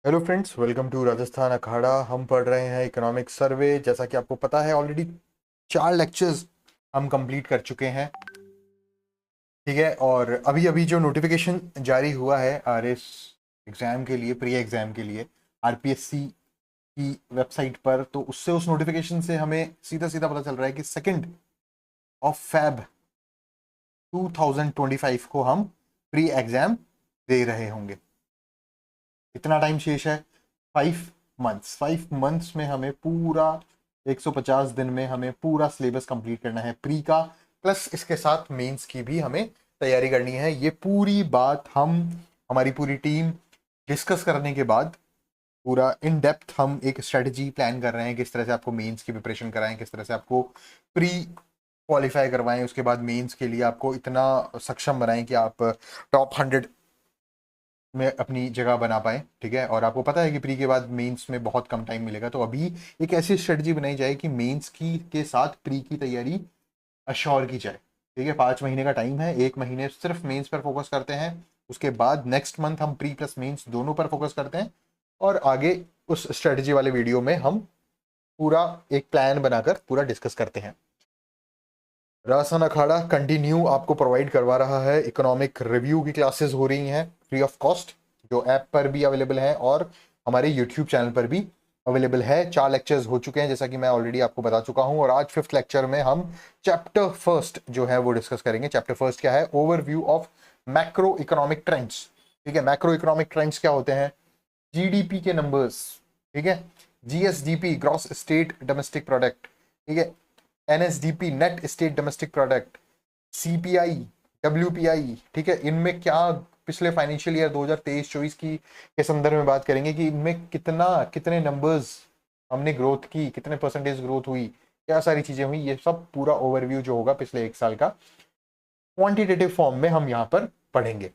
Hello friends, welcome to Rajasthan Akhada. हम पढ़ रहे हैं इकोनॉमिक सर्वे। जैसा कि आपको पता है, ऑलरेडी 4 लेक्चर्स हम कंप्लीट कर चुके हैं। ठीक है, और अभी अभी जो नोटिफिकेशन जारी हुआ है आरएस एग्जाम के लिए, प्री एग्जाम के लिए, आरपीएससी की वेबसाइट पर, तो उससे उस नोटिफिकेशन से हमें सीधा सीधा पता चल रहा है कि 2 फैब 2025 को हम प्री एग्जाम दे रहे होंगे। कितना टाइम शेष है? 5 मंथ्स। 5 मंथ्स में हमें पूरा 150 दिन में हमें पूरा सिलेबस कंप्लीट करना है प्री का, प्लस इसके साथ मेंस की भी हमें तैयारी करनी है। ये पूरी बात हम, हमारी पूरी टीम डिस्कस करने के बाद पूरा इन डेप्थ हम एक स्ट्रेटजी प्लान कर रहे हैं, किस तरह से आपको मेंस की प्रिपरेशन कराएं, किस तरह से आपको प्री क्वालिफाई करवाएं, उसके बाद मेंस के लिए आपको इतना सक्षम बनाएं कि आप टॉप 100 में अपनी जगह बना पाए। ठीक है, और आपको पता है कि प्री के बाद मेंस में बहुत कम टाइम मिलेगा, तो अभी एक ऐसी स्ट्रेटजी बनाई जाए कि मेंस की के साथ प्री की तैयारी अश्योर की जाए। ठीक है, 5 महीने का टाइम है, 1 महीने सिर्फ मेंस पर फोकस करते हैं, उसके बाद नेक्स्ट मंथ हम प्री प्लस मेंस दोनों पर फोकस करते हैं, और आगे उस स्ट्रेटजी वाले वीडियो में हम पूरा एक प्लान बनाकर पूरा डिस्कस करते हैं। राजस्थान अखाड़ा कंटिन्यू आपको प्रोवाइड करवा रहा है। इकोनॉमिक रिव्यू की क्लासेस हो रही हैं फ्री ऑफ कॉस्ट, जो ऐप पर भी अवेलेबल है और हमारे यूट्यूब चैनल पर भी अवेलेबल है। 4 लेक्चर्स हो चुके हैं, जैसा कि मैं ऑलरेडी आपको बता चुका हूं, और आज 5th लेक्चर में हम चैप्टर फर्स्ट जो है वो डिस्कस करेंगे। चैप्टर फर्स्ट क्या है? Overview of macro economic trends. ठीक है, मैक्रो इकोनॉमिक ट्रेंड्स क्या होते हैं? जीडीपी के नंबर्स। ठीक है, GSDP gross state domestic product. ठीक है, NSDP net state domestic product, CPI, WPI. ठीक है, इनमें क्या पिछले फाइनेंशियल ईयर 2023-24 की के संदर्भ में बात करेंगे कि इनमें कितने नंबर्स हमने ग्रोथ की, कितने परसेंटेज ग्रोथ हुई, क्या सारी चीजें हुई, ये सब पूरा ओवरव्यू जो होगा पिछले 1 साल का क्वांटिटेटिव फॉर्म में हम यहाँ पर पढ़ेंगे।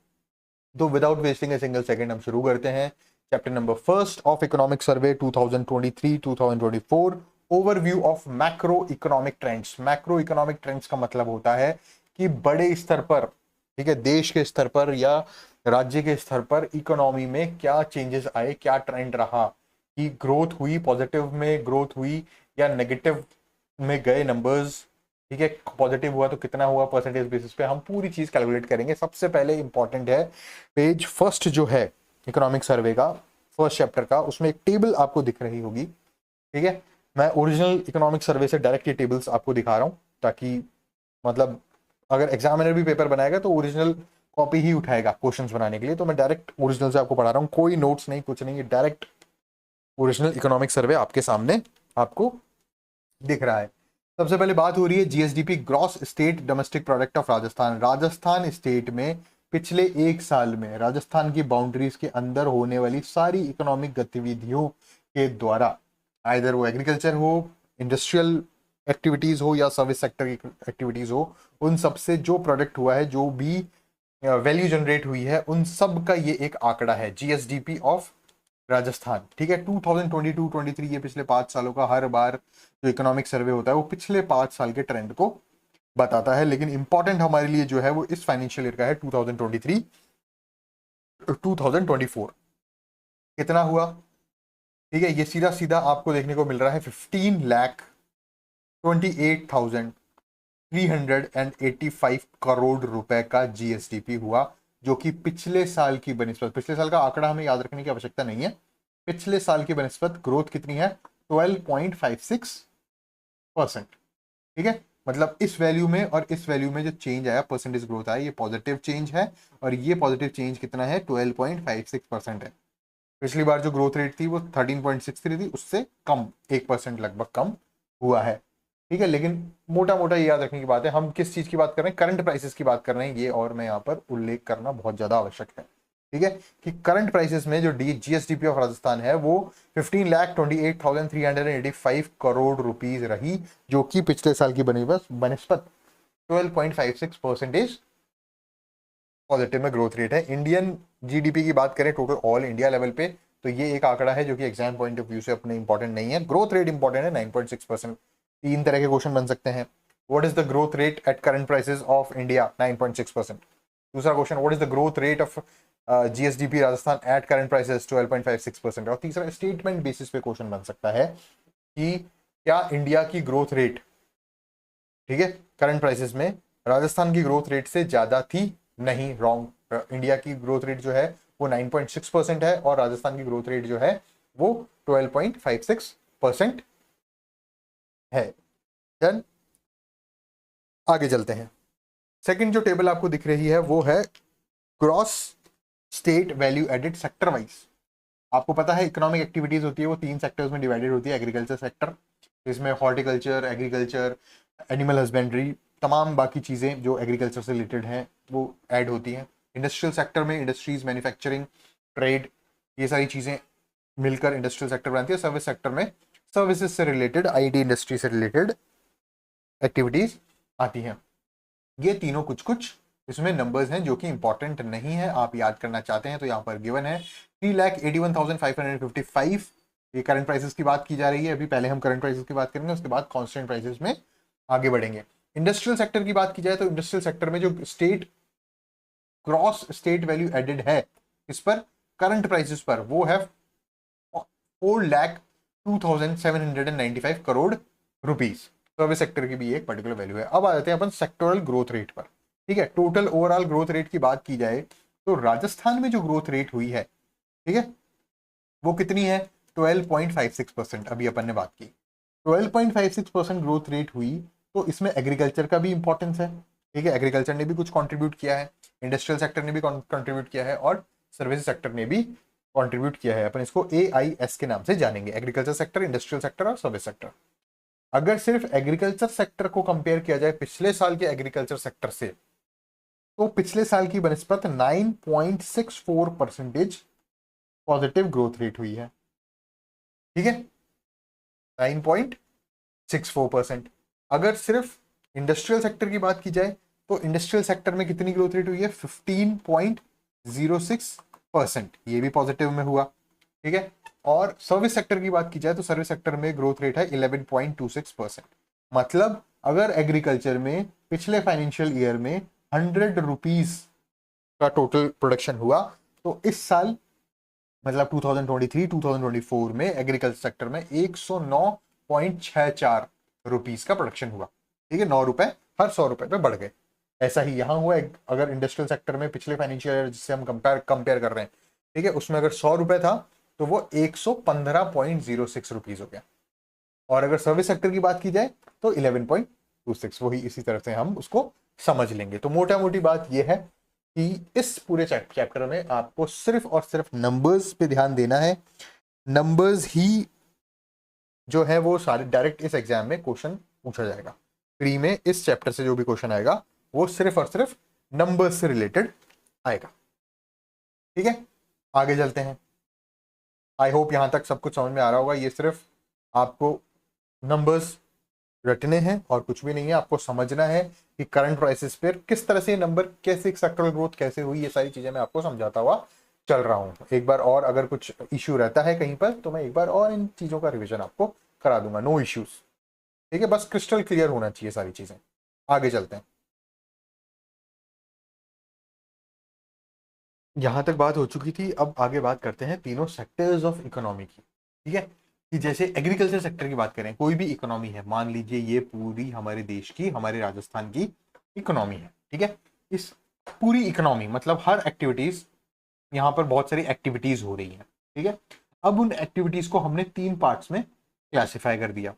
तो without wasting a single second हम शुरू करते हैं। Chapter number first of economic survey 2023-2024, overview of macro economic trends. Macro economic trends का मतलब होता है कि बड़े स्तर पर, ठीक है, देश के स्तर पर या राज्य के स्तर पर इकोनॉमी में क्या चेंजेस आए, क्या ट्रेंड रहा, कि ग्रोथ हुई, पॉजिटिव में ग्रोथ हुई या नेगेटिव में गए नंबर्स। ठीक है, पॉजिटिव हुआ तो कितना हुआ परसेंटेज बेसिस पे, हम पूरी चीज कैलकुलेट करेंगे। सबसे पहले इंपॉर्टेंट है पेज फर्स्ट जो है इकोनॉमिक सर्वे का, फर्स्ट चैप्टर का, उसमें एक टेबल आपको दिख रही होगी। ठीक है, मैं ओरिजिनल इकोनॉमिक सर्वे से डायरेक्ट ये टेबल्स आपको दिखा रहा हूँ, ताकि मतलब अगर एग्जामिनर भी पेपर बनाएगा तो ओरिजिनल कॉपी ही उठाएगा क्वेश्चंस बनाने के लिए। तो मैं डायरेक्ट ओरिजिनल से आपको पढ़ा रहा हूँ, कोई नोट्स नहीं, कुछ नहीं, डायरेक्ट ओरिजिनल इकोनॉमिक सर्वे आपके सामने आपको दिख रहा है। सबसे पहले बात हो रही है GSDP gross state domestic product of Rajasthan. Rajasthan state में पिछले 1 साल में राजस्थान की बाउंड्रीज के अंदर होने वाली सारी इकोनॉमिक गतिविधियों के द्वारा, आइदर वो एग्रीकल्चर हो, इंडस्ट्रियल एक्टिविटीज हो या सर्विस सेक्टर की एक्टिविटीज हो, उन सब से जो प्रोडक्ट हुआ है, जो भी वैल्यू जनरेट हुई है, उन सब का ये एक आंकड़ा है, जीएसडीपी ऑफ राजस्थान। ठीक है, 2022-23 ये पिछले 5 सालों का हर बार जो इकोनॉमिक सर्वे होता है वो पिछले 5 साल के ट्रेंड को बताता है, लेकिन इंपॉर्टेंट हमारे लिए जो है वो इस फाइनेंशियल ईयर का है 2023-2024 कितना हुआ। ठीक है, ये सीधा सीधा आपको देखने को मिल रहा है 15,28,385 करोड़ रुपए का जीएसडीपी हुआ, जो कि पिछले साल की बनिस्बत, पिछले साल का आंकड़ा हमें याद रखने की आवश्यकता नहीं है, पिछले साल की बनिस्बत ग्रोथ कितनी है? 12.56%। ठीक है, मतलब इस वैल्यू में और इस वैल्यू में जो चेंज आया, परसेंटेज ग्रोथ आया, ये पॉजिटिव चेंज है, और ये पॉजिटिव चेंज कितना है? 12.56% है। पिछली बार जो ग्रोथ रेट थी वो 13.63 थी, उससे कम, 1% लगभग कम हुआ है। ठीक है, लेकिन मोटा मोटा ये याद रखने की बात है, हम किस चीज की बात कर रहे हैं? करंट प्राइसेस की बात कर रहे हैं, ये और मैं यहाँ पर उल्लेख करना बहुत ज्यादा आवश्यक है। ठीक है, कि करंट प्राइसेस में जो जीएसडीपी ऑफ राजस्थान है वो 15,28,385 करोड़ रुपीज रही, जो कि पिछले साल की बनिस्पत 12.56% पॉजिटिव में ग्रोथ रेट है। इंडियन जीडीपी की बात करें टोटल ऑल इंडिया लेवल पे, तो ये एक आंकड़ा है जो कि एग्जाम पॉइंट ऑफ व्यू से अपने इंपॉर्टेंट नहीं है। ग्रोथ रेट इंपॉर्टेंट है, 9.6%। 3 तरह के क्वेश्चन बन सकते हैं। What is the growth rate at current prices of India? 9.6%। दूसरा question, what is the growth rate of GSDP Rajasthan at current prices 12.56%। और तीसरा स्टेटमेंट बेसिस पे क्वेश्चन बन सकता है कि क्या इंडिया की ग्रोथ रेट, ठीक है, करंट प्राइसेस में राजस्थान की ग्रोथ रेट से ज्यादा थी? नहीं, रॉन्ग। इंडिया की ग्रोथ रेट जो है वो 9.6% है और राजस्थान की ग्रोथ रेट जो है वो 12.56% है। डन, आगे चलते हैं। सेकंड जो टेबल आपको दिख रही है वो है cross state value added sector wise. आपको पता है इकोनॉमिक एक्टिविटीज होती है वो 3 सेक्टर्स में डिवाइडेड होती है। एग्रीकल्चर सेक्टर, इसमें हॉर्टिकल्चर, एग्रीकल्चर, एनिमल हस्बेंड्री, तमाम बाकी चीज़ें जो एग्रीकल्चर से रिलेटेड हैं वो ऐड होती हैं। इंडस्ट्रियल सेक्टर में इंडस्ट्रीज, मैन्युफैक्चरिंग, ट्रेड, ये सारी चीज़ें मिलकर इंडस्ट्रियल सेक्टर बनाती है। सर्विस सेक्टर में सर्विसेज से रिलेटेड, आईटी इंडस्ट्री से रिलेटेड एक्टिविटीज आती हैं। ये तीनों कुछ कुछ इसमें नंबर्स हैं जो कि इंपॉर्टेंट नहीं है, आप याद करना चाहते हैं तो यहाँ पर गिवन है 3,81,555। ये करंट प्राइसेस की बात की जा रही है अभी, पहले हम करंट प्राइसेस की बात करेंगे, उसके बाद कांस्टेंट प्राइसेस में आगे बढ़ेंगे। इंडस्ट्रियल सेक्टर की बात की जाए तो इंडस्ट्रियल सेक्टर में जो state cross state value added है इस पर करंट प्राइसेस पर, वो है 4,02,795 करोड़ रुपीज। सर्विस सेक्टर की भी एक पर्टिकुलर वैल्यू है। अब आ जाते हैं अपन सेक्टोरल ग्रोथ रेट पर, ठीक है। टोटल ओवरऑल ग्रोथ रेट की बात की जाए तो राजस्थान में जो ग्रोथ रेट हुई है, ठीक है, वो कितनी है? 12.56%। अभी अपन ने बात की 12.56% ग्रोथ रेट हुई, तो इसमें एग्रीकल्चर का भी इंपॉर्टेंस है, ठीक है। एग्रीकल्चर ने भी कुछ कंट्रीब्यूट किया है, इंडस्ट्रियल सेक्टर ने भी कंट्रीब्यूट किया है और सर्विस सेक्टर ने भी कंट्रीब्यूट किया है। अपन इसको AIS के नाम से जानेंगे, एग्रीकल्चर सेक्टर, इंडस्ट्रियल सेक्टर और सर्विस सेक्टर। अगर सिर्फ एग्रीकल्चर सेक्टर को कंपेयर किया जाए पिछले साल के एग्रीकल्चर सेक्टर से, तो पिछले साल की बनस्पत 9.64% पॉजिटिव ग्रोथ रेट हुई है, ठीक है, 9.64%। अगर सिर्फ इंडस्ट्रियल सेक्टर की बात की जाए तो इंडस्ट्रियल सेक्टर में कितनी ग्रोथ रेट हुई है? 15.06%, ये भी पॉजिटिव में हुआ, ठीक है। और सर्विस सेक्टर की बात की जाए तो सर्विस सेक्टर में ग्रोथ रेट है 11.26%। मतलब अगर एग्रीकल्चर में पिछले फाइनेंशियल ईयर में 100 रुपीज का टोटल प्रोडक्शन हुआ, तो इस साल मतलब 2023-2024 में एग्रीकल्चर सेक्टर में 109.64 रुपीज का प्रोडक्शन हुआ, ठीक है। 9 रुपए हर 100 रुपए पे बढ़ गए। ऐसा ही यहां हुआ। अगर इंडस्ट्रियल सेक्टर में पिछले फाइनेंशियल ईयर जिससे हम कंपेयर कर रहे हैं, ठीक है, उसमें अगर 100 रुपए था तो वो 115.06 रुपीज हो गया। और अगर सर्विस सेक्टर की बात की जाए तो 11.26, वही इसी तरह से हम उसको समझ लेंगे। तो मोटा मोटी बात यह है कि इस पूरे चैप्टर में आपको सिर्फ और सिर्फ नंबर्स पे ध्यान देना है। नंबर्स ही जो है वो सारे डायरेक्ट इस एग्जाम में क्वेश्चन पूछा जाएगा। प्री में इस चैप्टर से जो भी क्वेश्चन आएगा वो सिर्फ और सिर्फ नंबर्स से रिलेटेड आएगा, ठीक है। आगे चलते हैं। आई होप यहां तक सब कुछ समझ में आ रहा होगा। ये सिर्फ आपको नंबर्स रटने हैं और कुछ भी नहीं है। आपको समझना है कि करंट प्राइसेस पर किस तरह से नंबर, कैसे सेक्टरल ग्रोथ कैसे हुई, ये सारी चीजें मैं आपको समझाता हुआ चल रहा हूं। एक बार और अगर कुछ इश्यू रहता है कहीं पर तो मैं एक बार और इन चीजों का रिवीजन आपको करा दूंगा, नो इश्यूज, ठीक है। बस क्रिस्टल क्लियर होना चाहिए सारी चीजें। आगे चलते हैं। यहां तक बात हो चुकी थी, अब आगे बात करते हैं तीनों सेक्टर्स ऑफ इकोनॉमी की, ठीक है। कि जैसे एग्रीकल्चर सेक्टर की बात करें, कोई भी इकोनॉमी है, मान लीजिए ये पूरी हमारे देश की, हमारे राजस्थान की इकोनॉमी है, ठीक है। इस पूरी इकोनॉमी मतलब हर एक्टिविटीज, यहाँ पर बहुत सारी एक्टिविटीज हो रही है, ठीक है। अब उन एक्टिविटीज को हमने 3 पार्ट्स में क्लासिफाई कर दिया,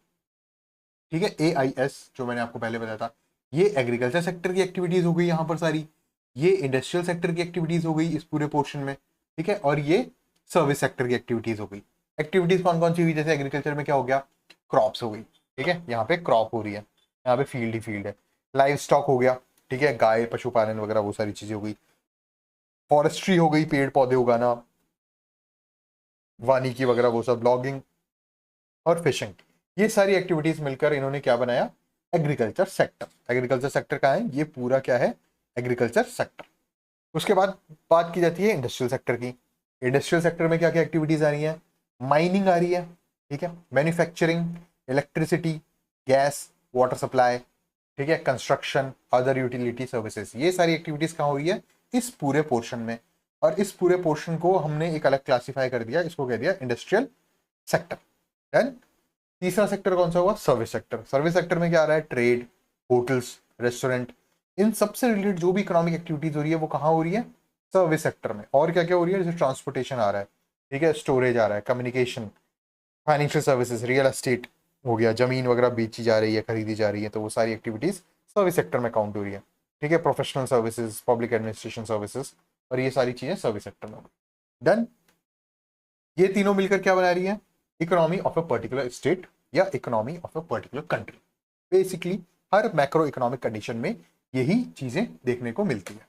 ठीक है। AIS जो मैंने आपको पहले बताया था, ये एग्रीकल्चर सेक्टर की एक्टिविटीज हो गई यहाँ पर सारी, ये इंडस्ट्रियल सेक्टर की एक्टिविटीज हो गई इस पूरे पोर्शन में, ठीक है, और ये सर्विस सेक्टर की एक्टिविटीज हो गई। एक्टिविटीज कौन कौन सी हुई? जैसे एग्रीकल्चर में क्या हो गया? क्रॉप्स हो गई, ठीक है, यहाँ पे क्रॉप हो रही है, यहाँ पे फील्ड ही फील्ड है। लाइव स्टॉक हो गया, ठीक है, गाय पशुपालन वगैरह वो सारी चीजें हो गई। फॉरेस्ट्री हो गई, पेड़ पौधे उगाना, वानिकी वगैरह वो सब, लॉगिंग और फिशिंग, ये सारी एक्टिविटीज मिलकर इन्होंने क्या बनाया? Agriculture sector. एग्रीकल्चर सेक्टर का है ये पूरा, क्या है? Agriculture sector. उसके बाद बात की जाती है इंडस्ट्रियल सेक्टर की। इंडस्ट्रियल सेक्टर में क्या क्या एक्टिविटीज आ रही है? माइनिंग आ रही है, ठीक है, manufacturing, electricity, gas, water supply, ठीक है, कंस्ट्रक्शन, अदर यूटिलिटी सर्विसेज, ये सारी एक्टिविटीज कहाँ हो रही है? इस पूरे पोर्शन में, और इस पूरे पोर्शन को हमने एक अलग क्लासिफाई कर दिया, इसको कह दिया इंडस्ट्रियल सेक्टर। देन तीसरा सेक्टर कौन सा हुआ? Service sector. सर्विस सेक्टर में क्या आ रहा है? ट्रेड, होटल्स, रेस्टोरेंट, इन सबसे रिलेटेड जो भी इकोनॉमिक एक्टिविटीज हो रही है वो कहाँ हो रही है? सर्विस सेक्टर में। और क्या क्या हो रही है? जैसे ट्रांसपोर्टेशन आ रहा है, ठीक है, स्टोरेज आ रहा है, communication, financial services, real estate हो गया, जमीन वगैरह बेची जा रही है, खरीदी जा रही है, तो वो सारी एक्टिविटीज सर्विस सेक्टर में काउंट हो रही है, ठीक है। Professional services, public administration services, और ये सारी चीजें सर्विस सेक्टर में। डन। ये तीनों मिलकर क्या बना रही है? Economy of a particular state या economy of a particular country. Basically हर मैक्रो इकोनॉमिक कंडीशन में यही चीजें देखने को मिलती है।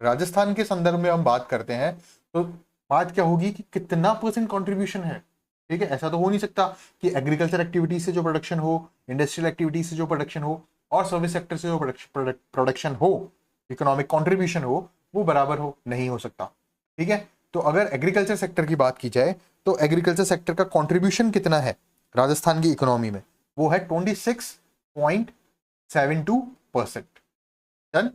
राजस्थान के संदर्भ में हम बात करते हैं तो बात क्या होगी कि कितना परसेंट कंट्रीब्यूशन है, ठीक है। ऐसा तो हो नहीं सकता कि एग्रीकल्चर एक्टिविटी से जो प्रोडक्शन हो, इंडस्ट्रियल एक्टिविटी से जो प्रोडक्शन हो, और सर्विस सेक्टर से जो प्रोडक्शन हो, इकोनॉमिक कंट्रीब्यूशन हो, वो बराबर हो, नहीं हो सकता, ठीक है। तो अगर एग्रीकल्चर सेक्टर की बात की जाए तो एग्रीकल्चर सेक्टर का कंट्रीब्यूशन कितना है राजस्थान की इकोनॉमी में? वो है 26.72%। डन,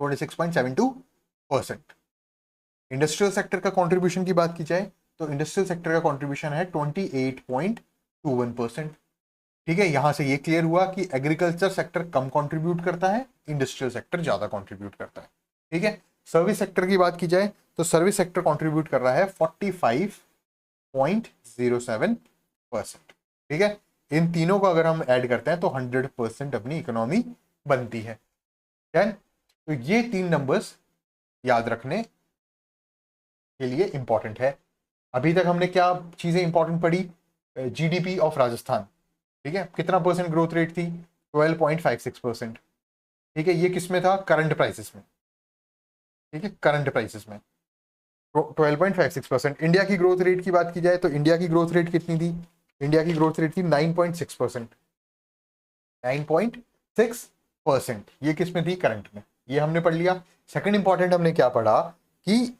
26.72%। इंडस्ट्रियल सेक्टर का कंट्रीब्यूशन की बात की जाए तो इंडस्ट्रियल सेक्टर का कंट्रीब्यूशन है 28.21%। ठीक है, यहां से ये क्लियर हुआ कि एग्रीकल्चर सेक्टर कम कंट्रीब्यूट करता है, इंडस्ट्रियल सेक्टर ज्यादा कंट्रीब्यूट करता है, ठीक है। सर्विस सेक्टर की बात की जाए तो सर्विस सेक्टर कंट्रीब्यूट कर रहा है 45.07%, ठीक है। इन तीनों को अगर हम ऐड करते हैं तो 100% अपनी इकोनॉमी बनती है। तो ये तीन नंबर्स याद रखने के लिए इंपॉर्टेंट है। अभी तक हमने क्या चीजें इंपॉर्टेंट पढ़ी? जीडीपी ऑफ राजस्थान, ठीक है, कितना परसेंट ग्रोथ रेट थी? 12.56%, ठीक है। ये किस में था? करंट प्राइसेस में, ठीक है, करंट प्राइसेस में 12.56%। इंडिया की ग्रोथ रेट की बात की जाए तो इंडिया की ग्रोथ रेट कितनी थी? इंडिया की ग्रोथ रेट थी 9.6%। 9.6%, ये किस में थी? करंट में। ये हमने पढ़ लिया। सेकंड इंपॉर्टेंट हमने क्या पढ़ा कि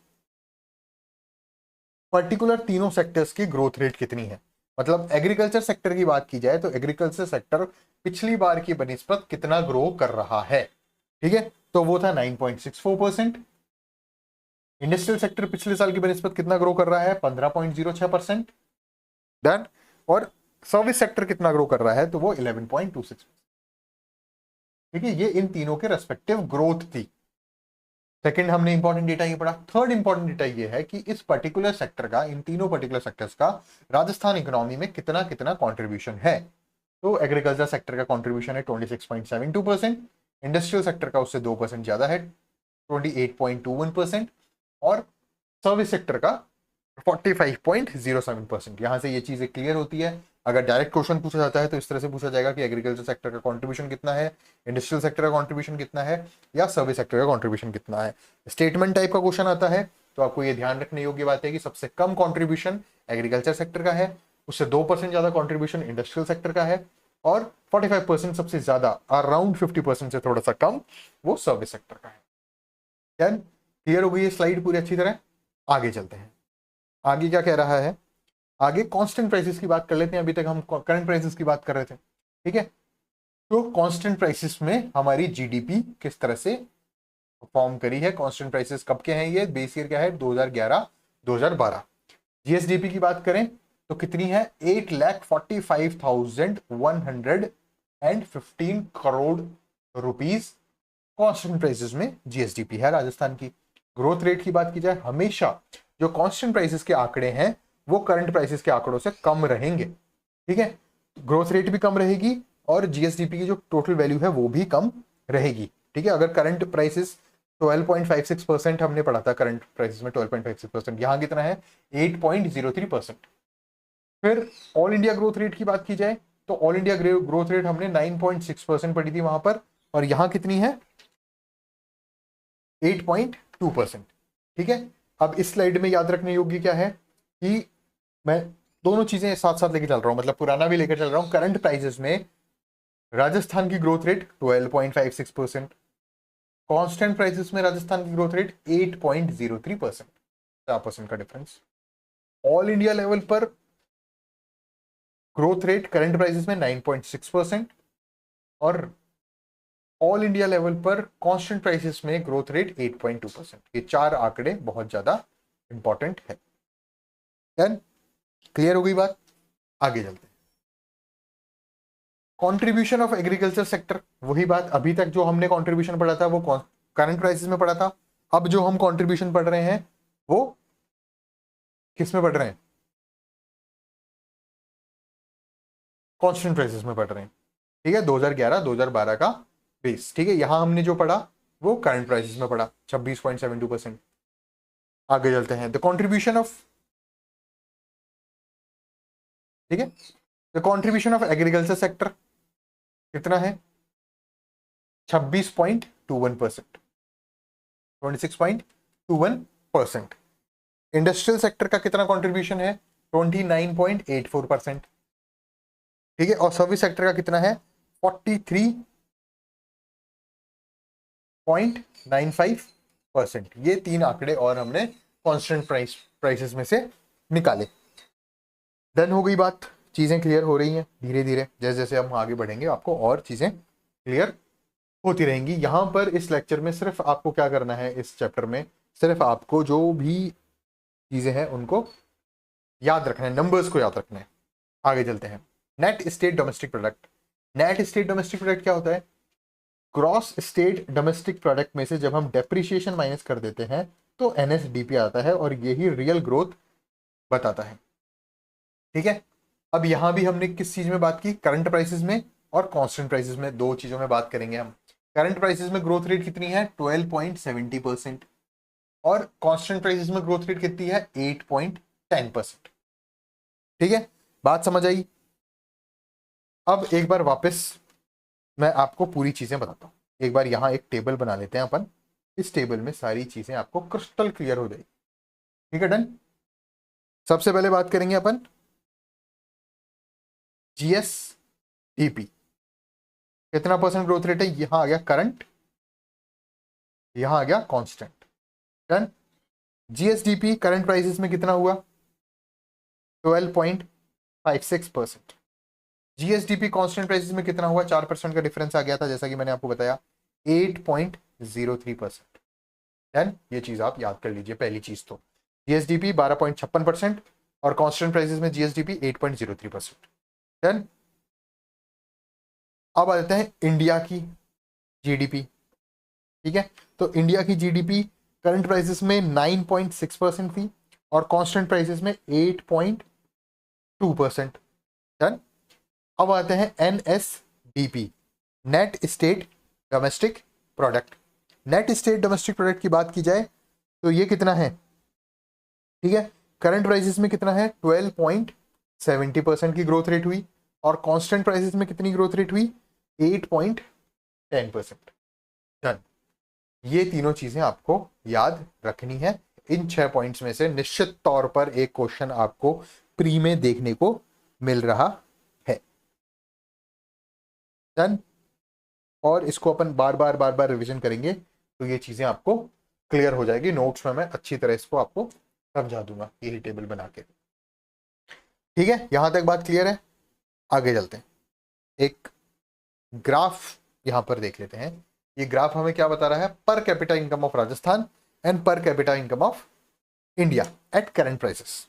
पर्टिकुलर तीनों सेक्टर्स की ग्रोथ रेट कितनी है। मतलब एग्रीकल्चर सेक्टर की बात की जाए तो एग्रीकल्चर सेक्टर पिछली बार की बनिस्बत कितना ग्रो कर रहा है, ठीक है, तो वो था 9.64%। इंडस्ट्रियल सेक्टर पिछले साल की बनिस्बत कितना ग्रो कर रहा है? 15.06%। डन। और सर्विस सेक्टर कितना ग्रो कर रहा है? तो वो 11.26%, ठीक है। ये इन तीनों के रेस्पेक्टिव ग्रोथ थी। सेकंड हमने इंपॉर्टेंट डेटा ये पढ़ा। थर्ड इंपॉर्टेंट डेटा ये है कि इस पर्टिकुलर सेक्टर का, इन तीनों पर्टिकुलर सेक्टर्स का राजस्थान इकोनॉमी में कितना कितना कंट्रीब्यूशन है। तो एग्रीकल्चर सेक्टर का कंट्रीब्यूशन है 26.72%, इंडस्ट्रियल सेक्टर का उससे 2% ज्यादा है 28.21%, और सर्विस सेक्टर का 45.07%। यहां से ये चीजें क्लियर होती है। अगर डायरेक्ट क्वेश्चन पूछा जाता है तो इस तरह से पूछा जाएगा कि एग्रीकल्चर सेक्टर का कंट्रीब्यूशन कितना है, इंडस्ट्रियल सेक्टर का कंट्रीब्यूशन कितना है, या सर्विस सेक्टर का कंट्रीब्यूशन कितना है। स्टेटमेंट टाइप का क्वेश्चन आता है तो आपको ये ध्यान रखने योग्य बात है कि सबसे कम कंट्रीब्यूशन एग्रीकल्चर सेक्टर का है, उससे 2% ज्यादा कंट्रीब्यूशन इंडस्ट्रियल सेक्टर का है, और 45% सबसे ज्यादा, अराउंड 50% से थोड़ा सा कम, वो सर्विस सेक्टर का है। क्लियर हो गई ये स्लाइड पूरी अच्छी तरह? आगे चलते हैं। आगे क्या कह रहा है? आगे कांस्टेंट प्राइसेस की बात कर लेते हैं। अभी तक हम करंट प्राइसेस की बात कर रहे थे, ठीक है। तो कांस्टेंट प्राइसेस में हमारी जीडीपी किस तरह से परफॉर्म करी है? कांस्टेंट प्राइसेस कब के हैं? ये बेस ईयर क्या है? 2011 2012। जीएसडीपी की बात करें तो कितनी है? 8,45,115 करोड़ रुपीस कांस्टेंट प्राइसेस में जीएसडीपी है राजस्थान की। ग्रोथ रेट की बात की जाए, हमेशा जो कांस्टेंट प्राइसेस के आंकड़े हैं वो करंट प्राइसेस के आंकड़ों से कम रहेंगे, ठीक है। ग्रोथ रेट भी कम रहेगी और जीएसडीपी की जो टोटल वैल्यू है वो भी कम रहेगी, ठीक है। अगर करंट प्राइसेस 12.56% हमने पढ़ा था, करंट प्राइसेस में 12.56%, यहां कितना है? 8.03%। फिर ऑल इंडिया ग्रोथ रेट की बात की जाए तो ऑल इंडिया ग्रोथ रेट हमने 9.6% पढ़ी थी वहां पर, और यहां कितनी है? 8.2%, ठीक है। अब इस स्लाइड में याद रखने योग्य क्या है कि मैं दोनों चीजें साथ साथ लेके चल रहा हूं, मतलब पुराना भी लेकर चल रहा हूं। करंट प्राइसेस में राजस्थान की ग्रोथ रेट 12.56%, कांस्टेंट प्राइसेस में राजस्थान की ग्रोथ रेट 8.03%, 4% का डिफरेंस। ऑल इंडिया लेवल पर ग्रोथ रेट करंट प्राइसेस में 9.6% और ऑल इंडिया लेवल पर कांस्टेंट प्राइसेस में ग्रोथ रेट 8.2%। ये चार आंकड़े बहुत ज्यादा इंपॉर्टेंट है। डन, क्लियर हो गई बात, आगे चलते हैं। कंट्रीब्यूशन ऑफ एग्रीकल्चर सेक्टर, वही बात अभी तक जो हमने कंट्रीब्यूशन पढ़ा था वो करंट प्राइसेस में पढ़ा था। अब जो हम कंट्रीब्यूशन पढ़ रहे हैं वो किस में पढ़ रहे हैं, कांस्टेंट प्राइसेस में पढ़ रहे हैं। ठीक है, 2011 2012 का बेस। ठीक है, यहां हमने जो पढ़ा वो करंट प्राइसेस में पढ़ा 26.72%। आगे चलते हैं। द कंट्रीब्यूशन ऑफ, ठीक है, the contribution of agriculture sector कितना है, 26.21%, 26.21%। इंडस्ट्रियल सेक्टर का कितना कंट्रीब्यूशन है, 29.84%। ठीक है, और सर्विस सेक्टर का कितना है, 43.95%। ये तीन आंकड़े और हमने कांस्टेंट प्राइसेस में से निकाले। डन हो गई बात, चीजें क्लियर हो रही हैं धीरे धीरे। जैसे जैसे हम आगे बढ़ेंगे आपको और चीजें क्लियर होती रहेंगी। यहां पर इस लेक्चर में सिर्फ आपको क्या करना है, इस चैप्टर में सिर्फ आपको जो भी चीजें हैं उनको याद रखना है, नंबर्स को याद रखना है। आगे चलते हैं। Net state domestic product. Net state domestic product क्या होता है, ग्रॉस स्टेट डोमेस्टिक प्रोडक्ट में से जब हम डेप्रिसिएशन माइनस कर देते हैं तो एनएसडीपी आता है, और यही रियल ग्रोथ बताता है। ठीक है, अब यहां भी हमने किस चीज में बात की, करंट प्राइसेस में और कांस्टेंट प्राइसेस में, दो चीजों में बात करेंगे हम। करंट प्राइसेस में ग्रोथ रेट कितनी है, 12.70%, और कांस्टेंट प्राइसेस में ग्रोथ रेट कितनी है, 8.10%। ठीक है, बात समझ आई। अब एक बार वापस मैं आपको पूरी चीजें बताता हूं। एक बार यहां एक टेबल बना लेते हैं अपन, इस टेबल में सारी चीजें आपको क्रिस्टल क्लियर हो जाएगी। ठीक है, डन। सबसे पहले बात करेंगे अपन जीएसडीपी, कितना परसेंट ग्रोथ रेट है, यहां आ गया करंट, यहां आ गया constant. Done. GSDP current prices में कितना हुआ, 12.56%। जीएसडीपी कांस्टेंट प्राइसेस में कितना हुआ, 4% का डिफरेंस आ गया था, जैसा कि मैंने आपको बताया, 8.03%। डन, ये चीज आप याद कर लीजिए। पहली चीज तो जीएसडीपी 12.56% और कांस्टेंट प्राइसेस में जीएसडीपी 8.03%। डन। अब आ जाते हैं इंडिया की जीडीपी। ठीक है, तो इंडिया की जीडीपी करंट प्राइसेस में 9.6% थी और कांस्टेंट प्राइसेस में 8.2%। डन। अब आते हैं NSDP, net state domestic product. Net state domestic product की बात की जाए तो ये कितना है, ठीक है, करंट प्राइसेस में कितना है, 12.70% की ग्रोथ रेट हुई, और कांस्टेंट प्राइसेस में कितनी ग्रोथ रेट हुई, 8.10%। डन। ये तीनों चीजें आपको याद रखनी है। इन 6 पॉइंट्स में से निश्चित तौर पर एक क्वेश्चन आपको प्री में देखने को मिल रहा है। डन। और इसको अपन बार बार रिवीजन करेंगे तो ये चीजें आपको क्लियर हो जाएगी। नोट्स में मैं अच्छी तरह इसको आपको समझा दूंगा, यही टेबल बना के। ठीक है, यहां तक बात क्लियर है। आगे चलते हैं, एक ग्राफ यहां पर देख लेते हैं। ये ग्राफ हमें क्या बता रहा है, पर capita income of Rajasthan and पर capita income of India at current prices.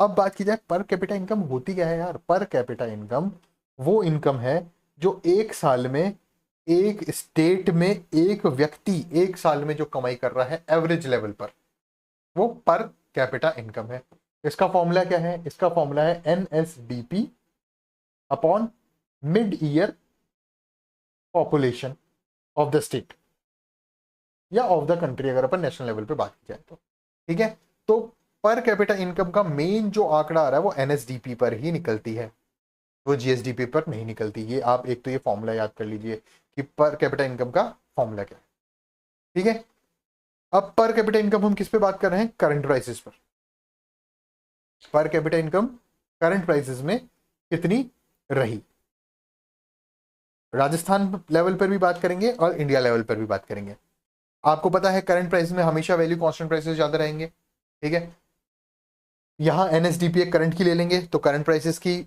अब बात की जाए पर कैपिटा इनकम होती क्या है यार, पर कैपिटा इनकम वो इनकम है जो एक साल में एक स्टेट में एक व्यक्ति एक साल में जो कमाई कर रहा है एवरेज लेवल पर, वो पर कैपिटा इनकम है। इसका फॉर्मूला क्या है, इसका फॉर्मूला है NSDP upon mid year population of the state या ऑफ द कंट्री, अगर अपन नेशनल लेवल पे बात की जाए तो। ठीक है, तो पर कैपिटा इनकम का मेन जो आंकड़ा आ रहा है वो एनएसडीपी पर ही निकलती है, वो जीएसडीपी पर नहीं निकलती। ये आप एक तो ये फॉर्मूला याद कर लीजिए कि पर कैपिटा इनकम का फॉर्मूला क्या है। ठीक है, अब पर कैपिटा इनकम हम किस पे बात कर रहे हैं, करंट प्राइसेस पर कैपिटा इनकम करंट प्राइसेस में कितनी रही। राजस्थान लेवल पर भी बात करेंगे और इंडिया लेवल पर भी बात करेंगे। आपको पता है करंट प्राइस में हमेशा वैल्यू कांस्टेंट प्राइसेस ज्यादा रहेंगे। ठीक है, यहां एनएसडीपी एक करंट की ले लेंगे तो करंट प्राइसेस की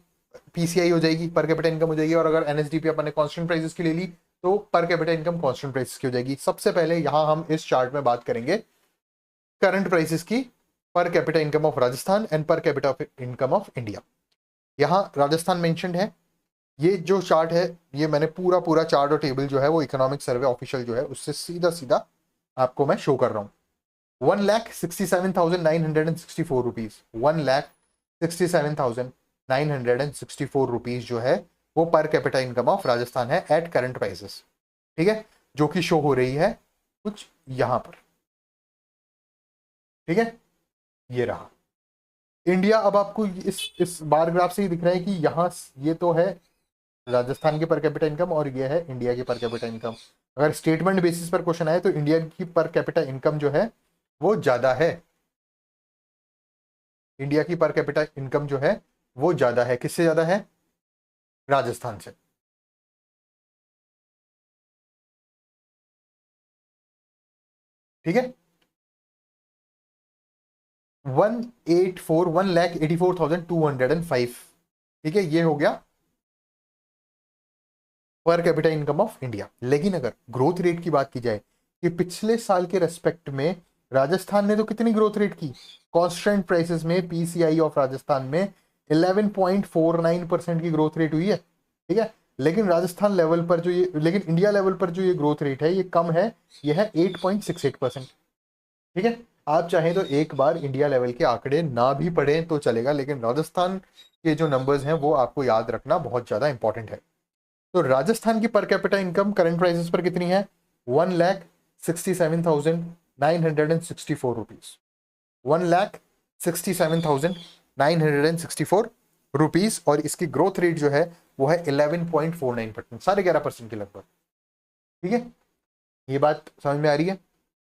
पीसीआई हो जाएगी, पर कैपिटा इनकम हो जाएगी, और अगर एनएसडीपी अपन ने कांस्टेंट प्राइसेस की ले ली तो पर कैपिटा इनकम कांस्टेंट प्राइसेस की हो जाएगी। सबसे पहले यहां हम इस चार्ट में बात करेंगे करंट प्राइसेस की, पर capita income of Rajasthan and पर कैपिटा इनकम ऑफ इंडिया। यहाँ राजस्थान मेंशन्ड है। ये जो चार्ट है ये मैंने पूरा पूरा चार्ट और टेबल जो है वो इकोनॉमिक सर्वे ऑफिशियल जो है उससे सीधा सीधा आपको मैं शो कर रहा हूँ। 1,67,964 रुपीज, 1,67,964 रुपीज जो है वो पर कैपिटा इनकम ऑफ राजस्थान है एट करंट प्राइसेस। ठीक है, जो कि शो हो रही है कुछ यहां पर। ठीक है, ये रहा इंडिया। अब आपको इस बार ग्राफ से ही दिख रहा है कि यहाँ ये तो है राजस्थान की पर कैपिटा इनकम और ये है इंडिया की पर कैपिटा इनकम। अगर स्टेटमेंट बेसिस पर क्वेश्चन आए तो इंडिया की पर कैपिटा इनकम जो है वो ज्यादा है। इंडिया की पर कैपिटा इनकम जो है वो ज्यादा है। किससे ज्यादा है? राजस्थान से। ठीक है, 1,84,205। ठीक है, ये हो गया पर कैपिटा इनकम ऑफ इंडिया। लेकिन अगर ग्रोथ रेट की बात की जाए कि पिछले साल के रेस्पेक्ट में राजस्थान ने तो कितनी ग्रोथ रेट की, कांस्टेंट प्राइसेस में पीसीआई ऑफ राजस्थान में 11.49% की ग्रोथ रेट हुई है। ठीक है, लेकिन राजस्थान लेवल पर जो ये, लेकिन इंडिया लेवल पर जो ये ग्रोथ रेट है ये कम है, ये है 8.68%। ठीक है, आप चाहें तो एक बार इंडिया लेवल के आंकड़े ना भी पढ़ें तो चलेगा, लेकिन राजस्थान के जो नंबर्स हैं वो आपको याद रखना बहुत ज्यादा इंपॉर्टेंट है। तो राजस्थान की पर कैपिटा इनकम करंट प्राइसेस पर कितनी है? 1,67,964 रुपीज, 1,67,964 रुपीज। और इसकी ग्रोथ रेट जो है वो है 11.49%, 11.5% के लगभग। ठीक है, ये बात समझ में आ रही है?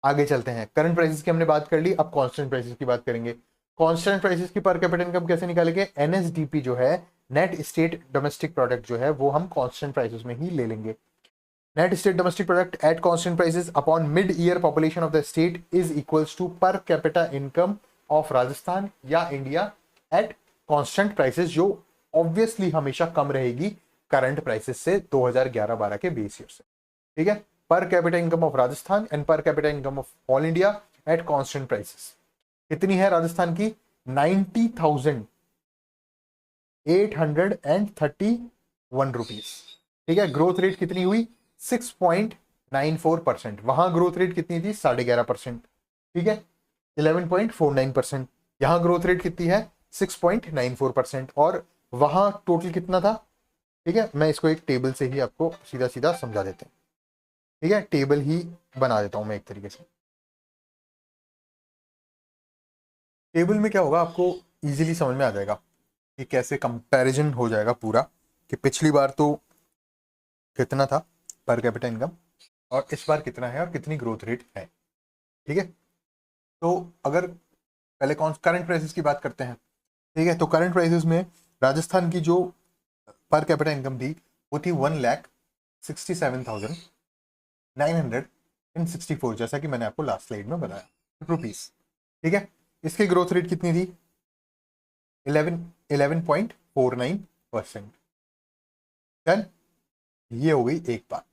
आगे चलते हैं। करंट प्राइसेस की हमने बात कर ली, अब कांस्टेंट प्राइसेस की बात करेंगे। कांस्टेंट प्राइसेस की पर कैपिटा इनकम कैसे निकालेंगे? एनएसडीपी जो है, नेट स्टेट डोमेस्टिक प्रोडक्ट जो है वो हम कांस्टेंट प्राइसेस में ही ले लेंगे। Net state domestic product at constant prices upon mid year population of the state is equals to per capita income of Rajasthan या इंडिया एट कांस्टेंट प्राइसेस, जो ऑब्वियसली हमेशा कम रहेगी करंट प्राइसेस से 2011-12 के बेस ईयर से। ठीक है, पर capita income of Rajasthan and पर capita income of all India at constant prices कितनी है राजस्थान की? 90,831 रुपीज। ठीक है, ग्रोथ रेट कितनी हुई? 6.94%। वहां ग्रोथ रेट कितनी थी? 11.5%। ठीक है, 11.49%। यहां ग्रोथ रेट कितनी है? 6.94%। और वहां टोटल कितना था? ठीक है, मैं इसको एक टेबल से ही आपको सीधा सीधा समझा देते हैं। ठीक है, टेबल ही बना देता हूं मैं एक तरीके से। टेबल में क्या होगा आपको इजीली समझ में आ जाएगा कि कैसे कंपैरिजन हो जाएगा पूरा, कि पिछली बार तो कितना था पर कैपिटा इनकम और इस बार कितना है और कितनी ग्रोथ रेट है। ठीक है, तो अगर पहले कौन करंट प्राइसेस की बात करते हैं। ठीक है, तो करंट प्राइसेस में राजस्थान की जो पर कैपिटा इनकम थी वो थी 1,67,964, जैसा कि मैंने आपको लास्ट स्लाइड में बताया, रुपीस। ठीक है, इसकी ग्रोथ रेट कितनी थी? 11.49%। डन, ये हो गई एक बात,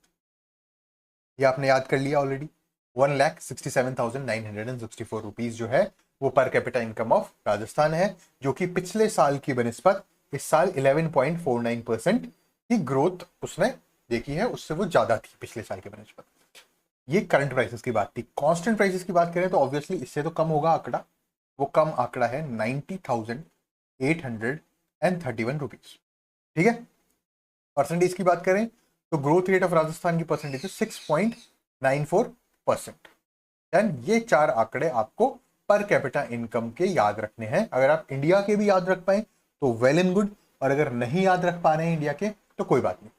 ये आपने याद कर लिया ऑलरेडी। 1,67,964 रुपीज जो है वो पर कैपिटा इनकम ऑफ राजस्थान है, जो कि पिछले साल की बनिस्बत इस साल 11.49% की ग्रोथ उसने देखी है, उससे वो ज्यादा थी पिछले साल के बनिस्बत। ये करंट प्राइसेस की बात थी। कांस्टेंट प्राइसेस की बात करें तो ऑब्वियसली इससे तो कम होगा आंकड़ा, वो कम आंकड़ा है 90,831 रुपीज। ठीक है, परसेंटेज की बात करें तो ग्रोथ रेट ऑफ राजस्थान की परसेंटेज है 6.94%। देन ये चार आंकड़े आपको पर कैपिटा इनकम के याद रखने हैं। अगर आप इंडिया के भी याद रख पाए तो वेल एंड गुड, और अगर नहीं याद रख पा रहे हैं इंडिया के तो कोई बात नहीं,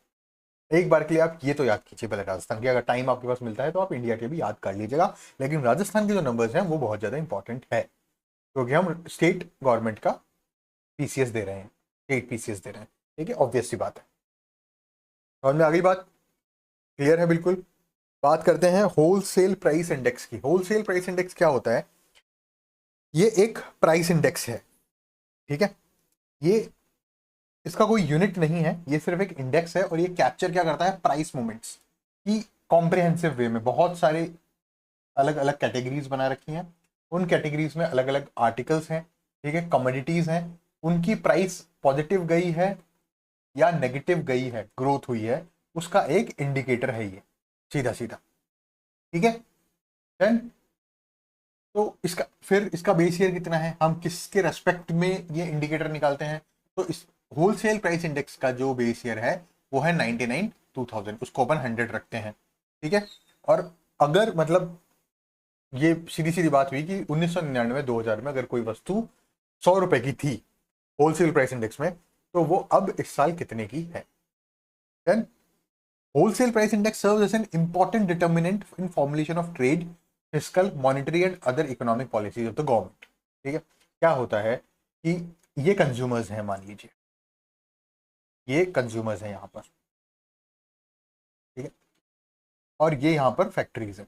एक बार के लिए आप ये तो याद कीजिए पहले राजस्थान की। अगर टाइम आपके पास मिलता है तो आप इंडिया के भी याद कर लीजिएगा, लेकिन राजस्थान के जो नंबर्स हैं वो बहुत ज्यादा इंपॉर्टेंट है, क्योंकि हम स्टेट गवर्नमेंट का पीसीएस दे रहे हैं, स्टेट पीसीएस दे रहे हैं। ठीक है, ऑब्वियस सी बात है। समझ में आ गई बात? क्लियर है बिल्कुल? बात करते हैं होलसेल प्राइस इंडेक्स की। होलसेल प्राइस इंडेक्स क्या होता है? ये एक प्राइस इंडेक्स है। ठीक है, ये इसका कोई यूनिट नहीं है, ये सिर्फ एक इंडेक्स है और ये कैप्चर क्या करता है? Price movements. कि कॉम्प्रिहेंसिव वे में बहुत सारे अलग अलग कैटेगरीज बना रखी हैं, उन कैटेगरीज में अलग अलग आर्टिकल्स हैं, ठीक है, कमोडिटीज हैं, उनकी प्राइस पॉजिटिव गई है या नेगेटिव गई है, ग्रोथ हुई है, उसका एक इंडिकेटर है ये, सीधा सीधा, ठीक है। देन तो इसका बेस ईयर कितना है, हम किसके रेस्पेक्ट में ये इंडिकेटर निकालते हैं, तो इस होलसेल प्राइस इंडेक्स का जो बेस ईयर है वो है 99 2000, उसको अपन 100 रखते हैं, ठीक है। और अगर मतलब ये सीधी सीधी बात हुई कि 1999 2000 में अगर कोई वस्तु 100 रुपए की थी होलसेल प्राइस इंडेक्स में, तो वो अब इस साल कितने की है। Then wholesale price index serves as an important determinant in formulation of trade, fiscal, monetary and other economic policies of the government, ठीक है। क्या होता है कि ये कंज्यूमर्स हैं, मान लीजिए ये कंज्यूमर्स हैं यहाँ पर, ठीक है, और ये यहाँ पर फैक्ट्रीज है,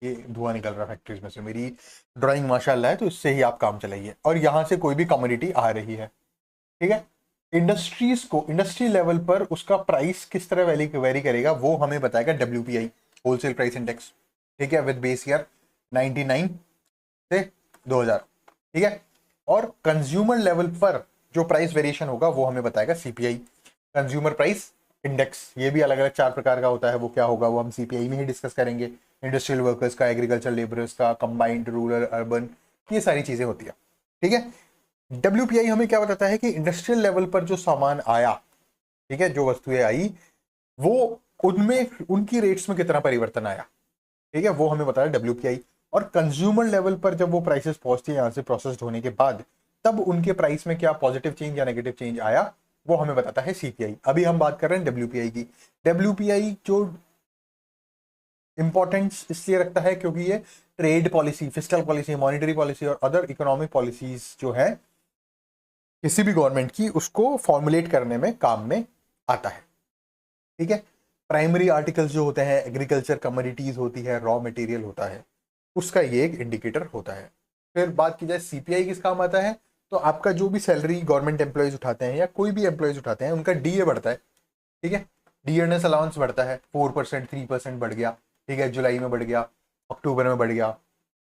ये धुआं निकल रहा है फैक्ट्रीज में से, मेरी ड्राइंग माशाल्लाह है तो इससे ही आप काम चलाइए, और यहाँ से कोई भी कमोडिटी आ रही है, ठीक है। इंडस्ट्रीज को इंडस्ट्री लेवल पर उसका प्राइस किस तरह वेरी करेगा वो हमें बताएगा WPI, होलसेल प्राइस इंडेक्स, ठीक है, विद बेस ईयर 99 से 2000, ठीक है। और कंज्यूमर लेवल पर जो प्राइस वेरिएशन होगा वो हमें बताएगा CPI, कंज्यूमर प्राइस इंडेक्स। ये भी अलग अलग 4 प्रकार का होता है, वो क्या होगा वो हम CPI में ही डिस्कस करेंगे, इंडस्ट्रियल वर्कर्स का, एग्रीकल्चर लेबरर्स का, कंबाइंड रूरल अर्बन, ये सारी चीजें होती है, ठीक है। WPI हमें क्या बताता है कि इंडस्ट्रियल लेवल पर जो सामान आया, ठीक है, जो वस्तुएं आई, वो उनमें उनकी रेट्स में कितना परिवर्तन आया, ठीक है, वो हमें बताया WPI। और कंज्यूमर लेवल पर जब वो प्राइसेस पहुंचती है यहाँ से प्रोसेस्ड होने के बाद, तब उनके प्राइस में क्या पॉजिटिव चेंज या नेगेटिव चेंज आया वो हमें बताता है CPI। अभी हम बात कर रहे हैं WPI की। WPI जो इंपॉर्टेंस इसलिए रखता है क्योंकि ये trade policy, fiscal policy, monetary policy और अदर इकोनॉमिक पॉलिसीज जो है किसी भी गवर्नमेंट की, उसको फॉर्मुलेट करने में काम में आता है, ठीक है। प्राइमरी आर्टिकल्स जो होते हैं, एग्रीकल्चर कमोडिटीज होती है, रॉ मटेरियल होता है, उसका ये एक इंडिकेटर होता है। फिर बात की जाए CPI किस काम आता है, तो आपका जो भी सैलरी गवर्नमेंट एम्प्लॉयज उठाते हैं या कोई भी एम्प्लॉयज उठाते हैं, उनका DA बढ़ता है, ठीक है, डियरनेस अलाउंस बढ़ता है, 4% 3% बढ़ गया, ठीक है, जुलाई में बढ़ गया, अक्टूबर में बढ़ गया।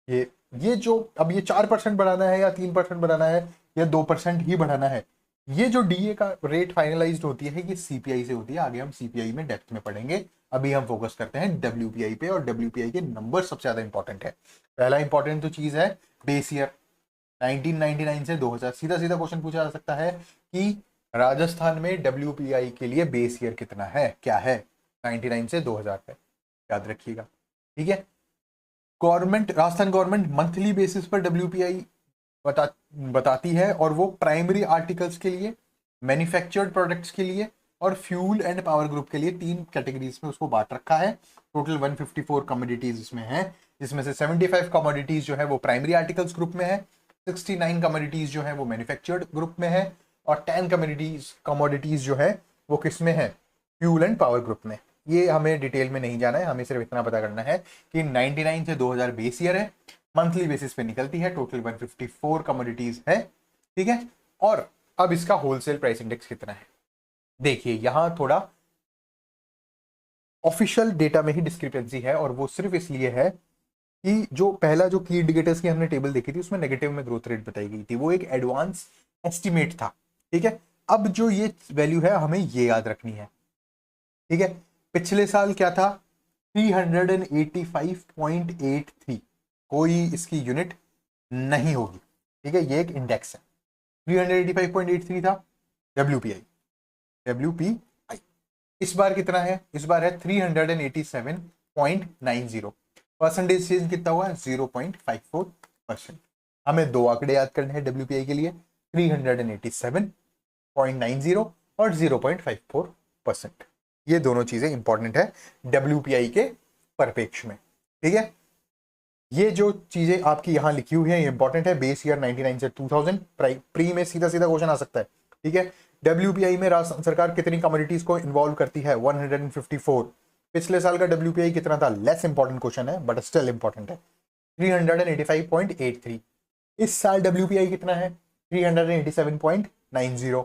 ये जो अब ये 4% बढ़ाना है या 3% बढ़ाना है या 2% ही बढ़ाना है, ये जो DA का रेट फाइनलाइज्ड होती है ये CPI से होती है। आगे हम CPI में डेप्थ में पढ़ेंगे, अभी हम फोकस करते हैं WPI पे, और WPI के नंबर सबसे ज्यादा इंपॉर्टेंट है। पहला इंपॉर्टेंट तो चीज है बेस ईयर 1999 से 2000। सीधा सीधा क्वेश्चन पूछा जा सकता है कि राजस्थान में WPI के लिए बेस ईयर कितना है, क्या है, 99 से 2000 है, याद रखिएगा, ठीक है। Government, Rajasthan government monthly basis पर WPI बताती है, और वो प्राइमरी आर्टिकल्स के लिए, मैन्युफैक्चर्ड प्रोडक्ट्स के लिए और फ्यूल एंड पावर ग्रुप के लिए 3 कैटेगरीज में उसको बांट रखा है। टोटल 154 कमोडिटीज इसमें है, जिसमें से 75 कमोडिटीज जो है वो प्राइमरी आर्टिकल्स ग्रुप में है, 69 कमोडिटीज जो है वो मैन्युफैक्चर्ड ग्रुप में है, और 10 कमोडिटीज जो है वो किस में है, फ्यूल एंड पावर ग्रुप में। ये हमें डिटेल में नहीं जाना है, हमें सिर्फ इतना पता करना है कि 99 से 2000 बेस ईयर है, मंथली बेसिस पे निकलती है, टोटल 154 कमोडिटीज है, ठीक है। और अब इसका होलसेल प्राइस इंडेक्स कितना है, देखिए यहां थोड़ा ऑफिशियल डेटा में ही डिस्क्रिपेंसी है, और वो सिर्फ इसलिए है कि जो पहला जो की इंडिकेटर्स की हमने टेबल देखी थी उसमें नेगेटिव में ग्रोथ रेट बताई गई थी, वो एक एडवांस एस्टिमेट था, ठीक है। अब जो ये वैल्यू है हमें ये याद रखनी है, ठीक है। पिछले साल क्या था, 385.83, कोई इसकी यूनिट नहीं होगी, ठीक है, ये एक इंडेक्स है। 385.83 था WPI। इस बार कितना है, इस बार है 387.90, परसेंटेज चेंज कितना हुआ है, 0.54%। हमें दो आंकड़े याद करने हैं WPI के लिए, 387.90 और 0.54%। ये दोनों चीजें इंपॉर्टेंट है WPI के परिप्रेक्ष्य में, ठीक है। ये जो चीजें आपकी यहां लिखी हुई है ये इंपॉर्टेंट है, बेस ईयर 99 से 2000, प्री में सीधा सीधा क्वेश्चन आ सकता है, ठीक है। WPI में राजस्थान सरकार कितनी कमोडिटीज को इन्वॉल्व करती है, 154। पिछले साल का WPI कितना था, लेस इंपॉर्टेंट क्वेश्चन है बट स्टिल इंपॉर्टेंट है, 385.83। इस साल WPI कितना है, 387.90।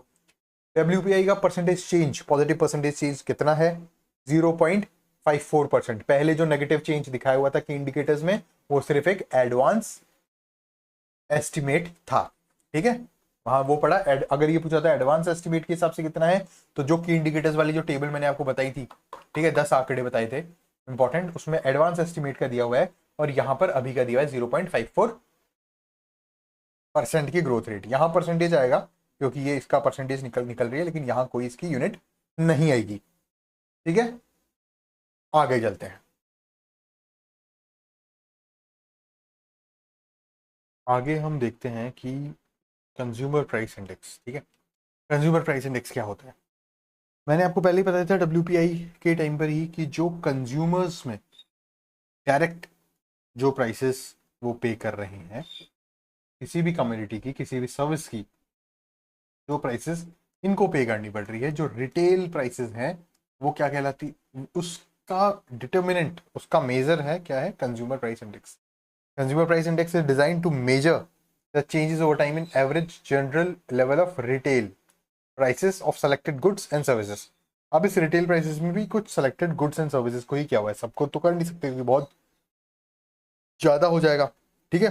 WPI का percentage change, positive percentage change कितना है? 0.54%। पहले जो नेगेटिव चेंज दिखाया हुआ था कि इंडिकेटर्स में, वो सिर्फ एक एडवांस एस्टिमेट था, ठीक है। वहां वो पड़ा, अगर ये पूछा था एडवांस एस्टिमेट के हिसाब से कितना है, तो जो की इंडिकेटर्स वाली जो टेबल मैंने आपको बताई थी, ठीक है, 10 आंकड़े बताए थे इंपॉर्टेंट, उसमें एडवांस एस्टिमेट का दिया हुआ है, और यहां पर अभी का दिया है 0.54% की ग्रोथ रेट। यहां परसेंटेज आएगा क्योंकि ये इसका परसेंटेज निकल रही है, लेकिन यहां कोई इसकी यूनिट नहीं आएगी, ठीक है। आगे चलते हैं। आगे हम देखते हैं कि कंज्यूमर प्राइस इंडेक्स, ठीक है। कंज्यूमर प्राइस इंडेक्स क्या होता है? मैंने आपको पहले ही बताया था WPI के टाइम पर ही कि जो कंज्यूमर्स में डायरेक्ट जो प्राइसेस वो पे कर रहे हैं किसी भी कम्युनिटी की, किसी भी सर्विस की, जो प्राइसेस इनको पे करनी पड़ रही है, जो रिटेल प्राइसेस हैं, वो क्या कहलाती, उसका डिटर्मिनेंट, उसका मेजर है क्या है? Consumer price index. Consumer price index is design to measure the changes over time in average general level of retail prices of selected goods and services. अब इस रिटेल प्राइसेस में भी कुछ सेलेक्टेड गुड्स एंड सर्विसेज को ही क्या हुआ है, सबको तो कर नहीं सकते क्योंकि बहुत ज्यादा हो जाएगा, ठीक है।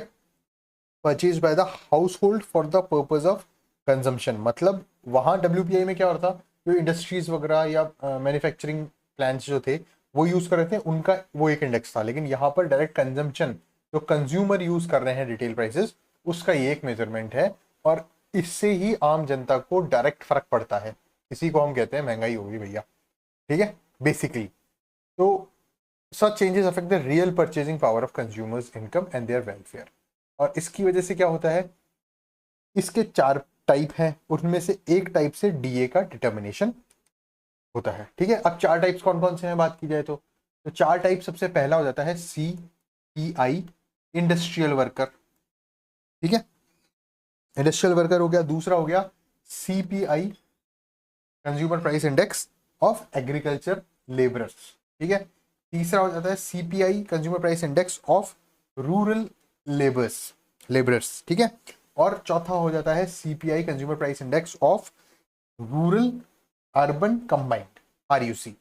Purchase by the house hold for the purpose of consumption, मतलब वहां WPI में क्या होता था, जो इंडस्ट्रीज वगैरह या मैन्युफैक्चरिंग प्लांट्स जो थे वो यूज कर रहे थे, उनका वो एक इंडेक्स था। लेकिन यहाँ पर डायरेक्ट कंजम्पशन, जो कंज्यूमर यूज कर रहे हैं रिटेल प्राइसेस, उसका ये एक मेजरमेंट है, और इससे ही आम जनता को डायरेक्ट फर्क पड़ता है। इसी को हम कहते हैं महंगाई होगी भैया, ठीक है, बेसिकली। तो such changes affect the real purchasing power of consumers income and their welfare। और इसकी वजह से क्या होता है, इसके 4 टाइप हैं, उनमें से एक टाइप से DA का डिटर्मिनेशन होता है, ठीक है। अब 4 टाइप्स कौन कौन से हैं बात की जाए तो 4 टाइप, सबसे पहला हो जाता है CPI, इंडस्ट्रियल वर्कर, ठीक है, इंडस्ट्रियल वर्कर हो गया। दूसरा हो गया CPI, consumer price index of agriculture labourers, ठीक है। तीसरा हो जाता है CPI, consumer price index of rural labourers, ठीक है। और चौथा हो जाता है CPI, consumer price index of rural urban combined, RUC,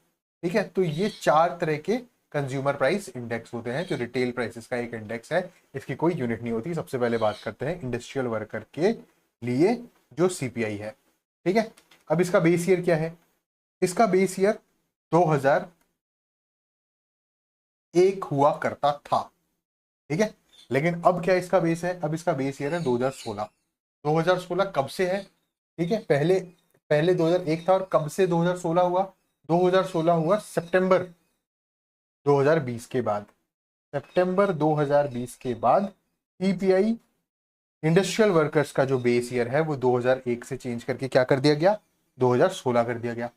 ठीक है। तो ये 4 तरह के कंज्यूमर प्राइस इंडेक्स होते हैं, जो रिटेल प्राइसेस का एक इंडेक्स है, इसकी कोई यूनिट नहीं होती। सबसे पहले बात करते हैं इंडस्ट्रियल वर्कर के लिए जो CPI है, ठीक है। अब इसका बेस ईयर क्या है? इसका बेस ईयर 2001 हुआ करता था, ठीक है। लेकिन अब क्या इसका बेस है? अब इसका बेस ईयर है 2016। 2016 कब से है? ठीक है, पहले पहले 2001 था, और कब से 2016 हुआ? 2016 हुआ सितंबर 2020 के बाद। सितंबर 2020 के बाद CPI इंडस्ट्रियल वर्कर्स का जो बेस ईयर है वो 2001 से चेंज करके क्या कर दिया गया? 2016 कर दिया गया।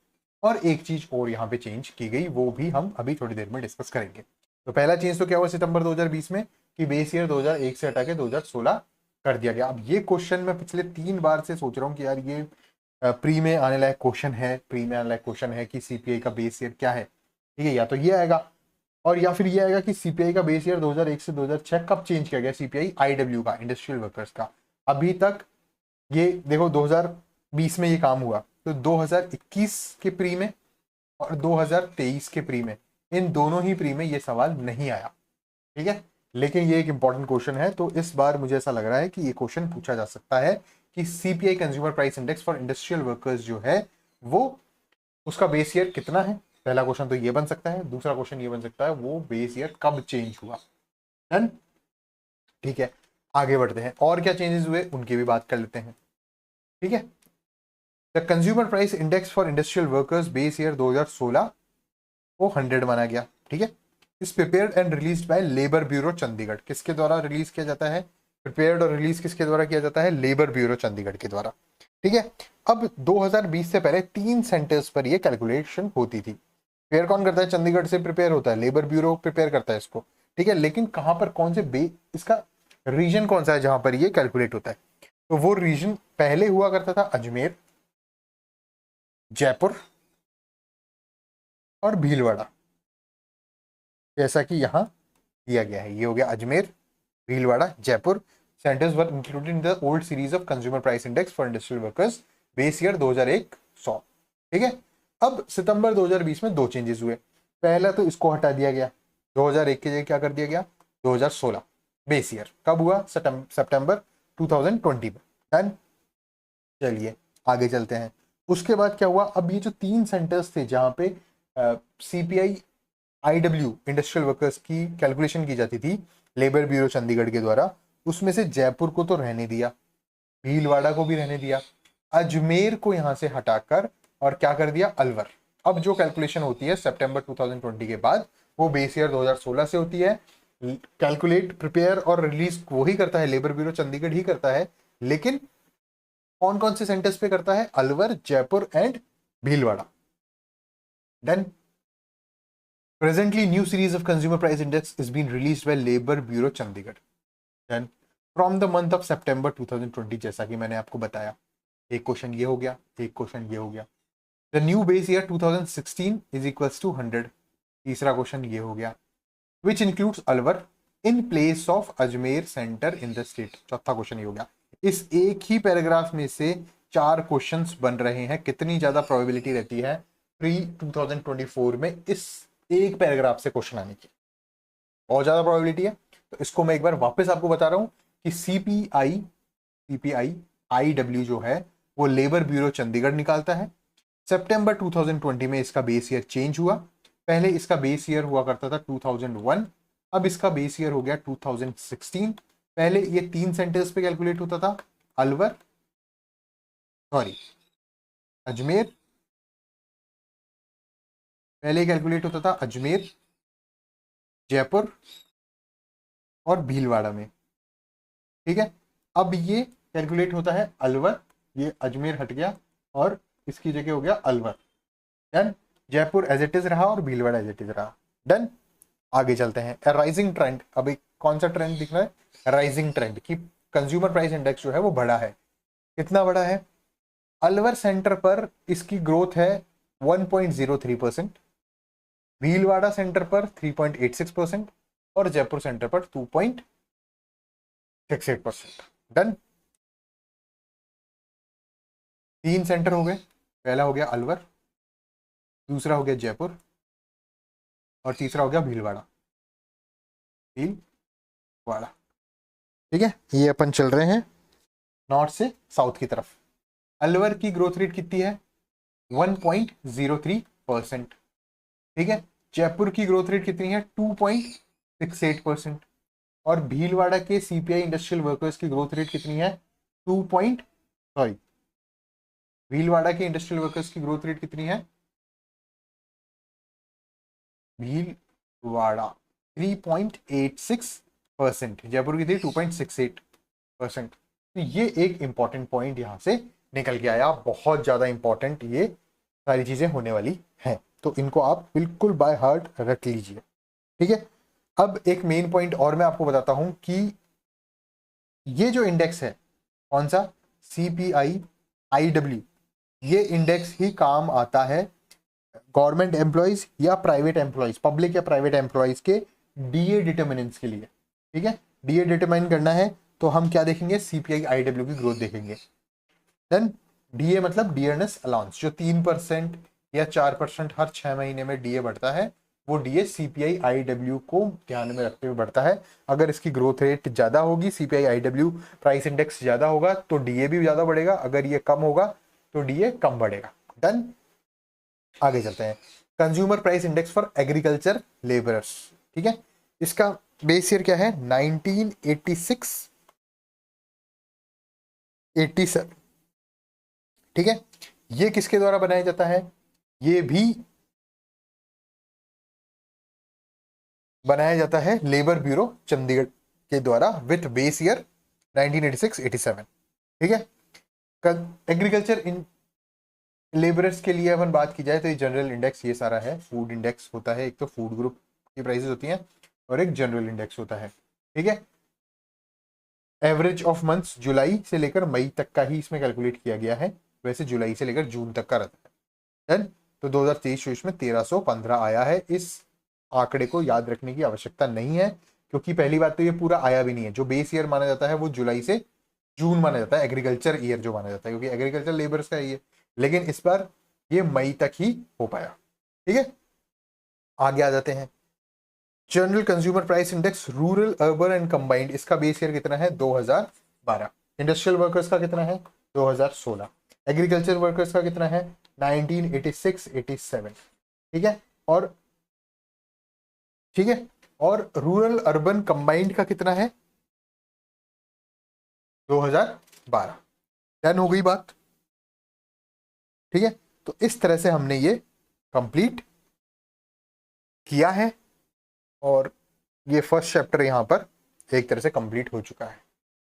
और एक चीज और यहाँ पे चेंज की गई, वो भी हम अभी थोड़ी देर में डिस्कस करेंगे। तो पहला चेंज तो क्या हुआ सितंबर 2020 में, कि बेस ईयर 2001 से हटा के 2016 कर दिया गया। अब ये क्वेश्चन मैं पिछले 3 बार से सोच रहा हूँ कि यार ये प्री में आने लायक क्वेश्चन है, प्री में आने लायक क्वेश्चन है कि CPI का बेस ईयर क्या है, ठीक है। या तो ये आएगा, और या फिर ये आएगा कि CPI का बेस ईयर 2001 से 2006 कब चेंज किया गया, CPI IW का, इंडस्ट्रियल वर्कर्स का। अभी तक ये देखो 2020 में ये काम हुआ, तो 2021 के प्री में और 2023 के प्री में, इन दोनों ही प्री में ये सवाल नहीं आया, ठीक है। लेकिन ये एक इंपॉर्टेंट क्वेश्चन है, तो इस बार मुझे ऐसा लग रहा है कि ये क्वेश्चन पूछा जा सकता है कि CPI, consumer price index for industrial workers जो है वो, उसका बेस ईयर कितना है। पहला क्वेश्चन तो ये बन सकता है। दूसरा क्वेश्चन ये बन सकता है वो बेस ईयर कब चेंज हुआ। डन, ठीक है। आगे बढ़ते हैं, और क्या चेंजेस हुए उनकी भी बात कर लेते हैं, ठीक है। The consumer price index for industrial workers base year 2016 को 100 माना गया, ठीक है। इस prepared and released by labour bureau Chandigarh, किसके द्वारा रिलीज किया जाता है? प्रिपेयर्ड और रिलीज किसके द्वारा किया जाता है? लेबर ब्यूरो चंडीगढ़ के द्वारा, ठीक है। अब 2020 से पहले 3 सेंटर्स पर ये कैलकुलेशन होती थी। प्रिपेयर कौन करता है? चंडीगढ़ से प्रिपेयर होता है, लेबर ब्यूरो प्रिपेयर करता है इसको, ठीक है। लेकिन कहां पर, कौन से इसका रीजन कौन सा है जहां पर ये कैलकुलेट होता है? तो वो रीजन पहले हुआ करता था अजमेर, जयपुर और भीलवाड़ा, जैसा कि यहां दिया गया है। ये हो गया Ajmer, Bhilwara, Jaipur. Centres were included in the old series of consumer price index for industrial workers, base year 2001 100। ठीक है, अब सितंबर 2020 में दो चेंजेस हुए। पहला तो इसको हटा दिया गया, 2001 की जगह क्या कर दिया गया 2016 बेस ईयर। कब हुआ? सितंबर 2020 में। डन। चलिए आगे चलते हैं। उसके बाद क्या हुआ, अब ये जो 3 सेंटर्स थे जहां पे सीपीआई आईडब्ल्यू इंडस्ट्रियल वर्कर्स की कैलकुलेशन की जाती थी लेबर ब्यूरो चंडीगढ़ के द्वारा, उसमें से जयपुर को तो रहने दिया, भीलवाड़ा को भी रहने दिया, अजमेर को यहां से हटाकर और क्या कर दिया अलवर। अब जो कैलकुलेशन होती है सितंबर 2020 के बाद वो बेस ईयर 2016 से होती है। कैलकुलेट, प्रिपेयर और रिलीज वही करता है, लेबर ब्यूरो चंडीगढ़ ही करता है, लेकिन कौन कौन से सेंटर्स पे करता है? Alwar, Jaipur and Bhilwara. Done. Presently, new series of consumer price index is being released by Labor Bureau Chandigarh. Then, from the month of September 2020, जैसा कि मैंने आपको बताया, एक क्वेश्चन ये हो गया, एक क्वेश्चन ये हो गया। The new base year 2016 is equals to 100. तीसरा क्वेश्चन ये हो गया, which includes Alwar in place of Ajmer center in the state. चौथा क्वेश्चन ये हो गया। इस एक ही पैराग्राफ में से 4 क्वेश्चंस बन रहे हैं। कितनी ज्यादा प्रोबेबिलिटी रहती है प्री 2024 में इस एक पैराग्राफ से क्वेश्चन आने की? बहुत ज्यादा प्रोबेबिलिटी है। तो इसको मैं एक बार वापस आपको बता रहा हूं कि सीपीआई आईडब्ल्यू जो है वो लेबर ब्यूरो चंडीगढ़ निकालता है। सितंबर 2020 में इसका बेस ईयर चेंज हुआ। पहले इसका बेस ईयर हुआ करता था 2001, अब इसका बेस ईयर हो गया 2016। पहले ये 3 सेंटर्स पे कैलकुलेट होता था, अजमेर, पहले कैलकुलेट होता था अजमेर, जयपुर और भीलवाड़ा में। ठीक है, अब ये कैलकुलेट होता है अलवर, ये अजमेर हट गया और इसकी जगह हो गया Alwar. Done. Jaipur as it is रहा और भीलवाड़ा एज इट इज रहा। डन। आगे चलते हैं। राइजिंग ट्रेंड, अभी कौन सा ट्रेंड दिख रहा है? राइजिंग ट्रेंड की कंज्यूमर प्राइस इंडेक्स जो है वो बढ़ा है। कितना बढ़ा है? अलवर सेंटर पर इसकी ग्रोथ है 1.03%, भीलवाड़ा सेंटर पर 3.86% और जयपुर सेंटर पर 2.68%। डन। 3 सेंटर हो गए, पहला हो गया अलवर, दूसरा हो गया जयपुर और तीसरा हो गया भीलवाड़ा। ठीक है, ये अपन चल रहे हैं नॉर्थ से साउथ की तरफ। अलवर की ग्रोथ रेट कितनी है? 1.03%। ठीक है, जयपुर की ग्रोथ रेट कितनी है? 2.68%। और भीलवाड़ा के सीपीआई इंडस्ट्रियल वर्कर्स की ग्रोथ रेट कितनी है? भीलवाड़ा के इंडस्ट्रियल वर्कर्स की ग्रोथ रेट कितनी है? भीलवाड़ा 3.86%, जयपुर की थी 2.68%। तो ये एक इंपॉर्टेंट पॉइंट यहां से निकल के आया, बहुत ज्यादा इंपॉर्टेंट ये सारी चीजें होने वाली हैं, तो इनको आप बिल्कुल बाय हार्ट रख लीजिए। ठीक है, अब एक मेन पॉइंट और मैं आपको बताता हूं कि ये जो इंडेक्स है, कौन सा? सीपीआई आईडब्ल्यू, ये इंडेक्स ही काम आता है गवर्नमेंट एम्प्लॉयज या प्राइवेट एम्प्लॉयज, पब्लिक या प्राइवेट एम्प्लॉयज के डीए डिटर्मिनेंट्स के लिए। ठीक है, डीए डिटरमाइन करना है तो हम क्या देखेंगे? सीपीआई आईडब्ल्यू की ग्रोथ देखेंगे। देन डीए मतलब डियरनेस अलाउंस, जो 3% या 4% हर 6 महीने में डीए बढ़ता है, वो डीए सीपीआई आईडब्ल्यू को ध्यान में रखते हुए बढ़ता है। अगर इसकी ग्रोथ रेट ज्यादा होगी, सीपीआई आईडब्ल्यू प्राइस इंडेक्स ज्यादा होगा तो डीए भी ज्यादा बढ़ेगा, अगर ये कम होगा तो डीए कम बढ़ेगा। डन। आगे चलते हैं। Consumer price index for agriculture labourers. ठीक है, इसका बेस ईयर क्या है? 1986 87। ठीक है, ये किसके द्वारा बनाया जाता है? ये भी बनाया जाता है लेबर ब्यूरो चंडीगढ़ के द्वारा विथ बेस ईयर 1986-87। ठीक है, एग्रीकल्चर इन लेबरर्स के लिए अपन बात की जाए तो ये जनरल इंडेक्स ये सारा है। फूड इंडेक्स होता है, एक तो फूड ग्रुप की प्राइसेस होती हैं और एक जनरल इंडेक्स होता है। ठीक है, एवरेज ऑफ मंथ्स जुलाई से लेकर मई तक का ही इसमें कैलकुलेट किया गया है, वैसे जुलाई से लेकर जून तक का रहता है। डन। तो 2023-24 में 1315 आया है। इस आंकड़े को याद रखने की आवश्यकता नहीं है, क्योंकि पहली बात तो ये पूरा आया भी नहीं है। जो बेस ईयर माना जाता है वो जुलाई से जून माना जाता है, एग्रीकल्चर ईयर जो माना जाता है, क्योंकि एग्रीकल्चर लेबर्स का ये लेकिन इस बार ये मई तक ही हो पाया। ठीक है, आगे आ जाते हैं। General consumer price index rural urban and combined, इसका बेस ईयर कितना है 2012। इंडस्ट्रियल वर्कर्स का कितना है 2016। एग्रीकल्चर वर्कर्स का कितना है 1986-87। ठीक है, और ठीक है, और रूरल अर्बन कंबाइंड का कितना है 2012। डन हो गई बात। ठीक है, तो इस तरह से हमने ये कंप्लीट किया है और ये फर्स्ट चैप्टर यहां पर एक तरह से कंप्लीट हो चुका है।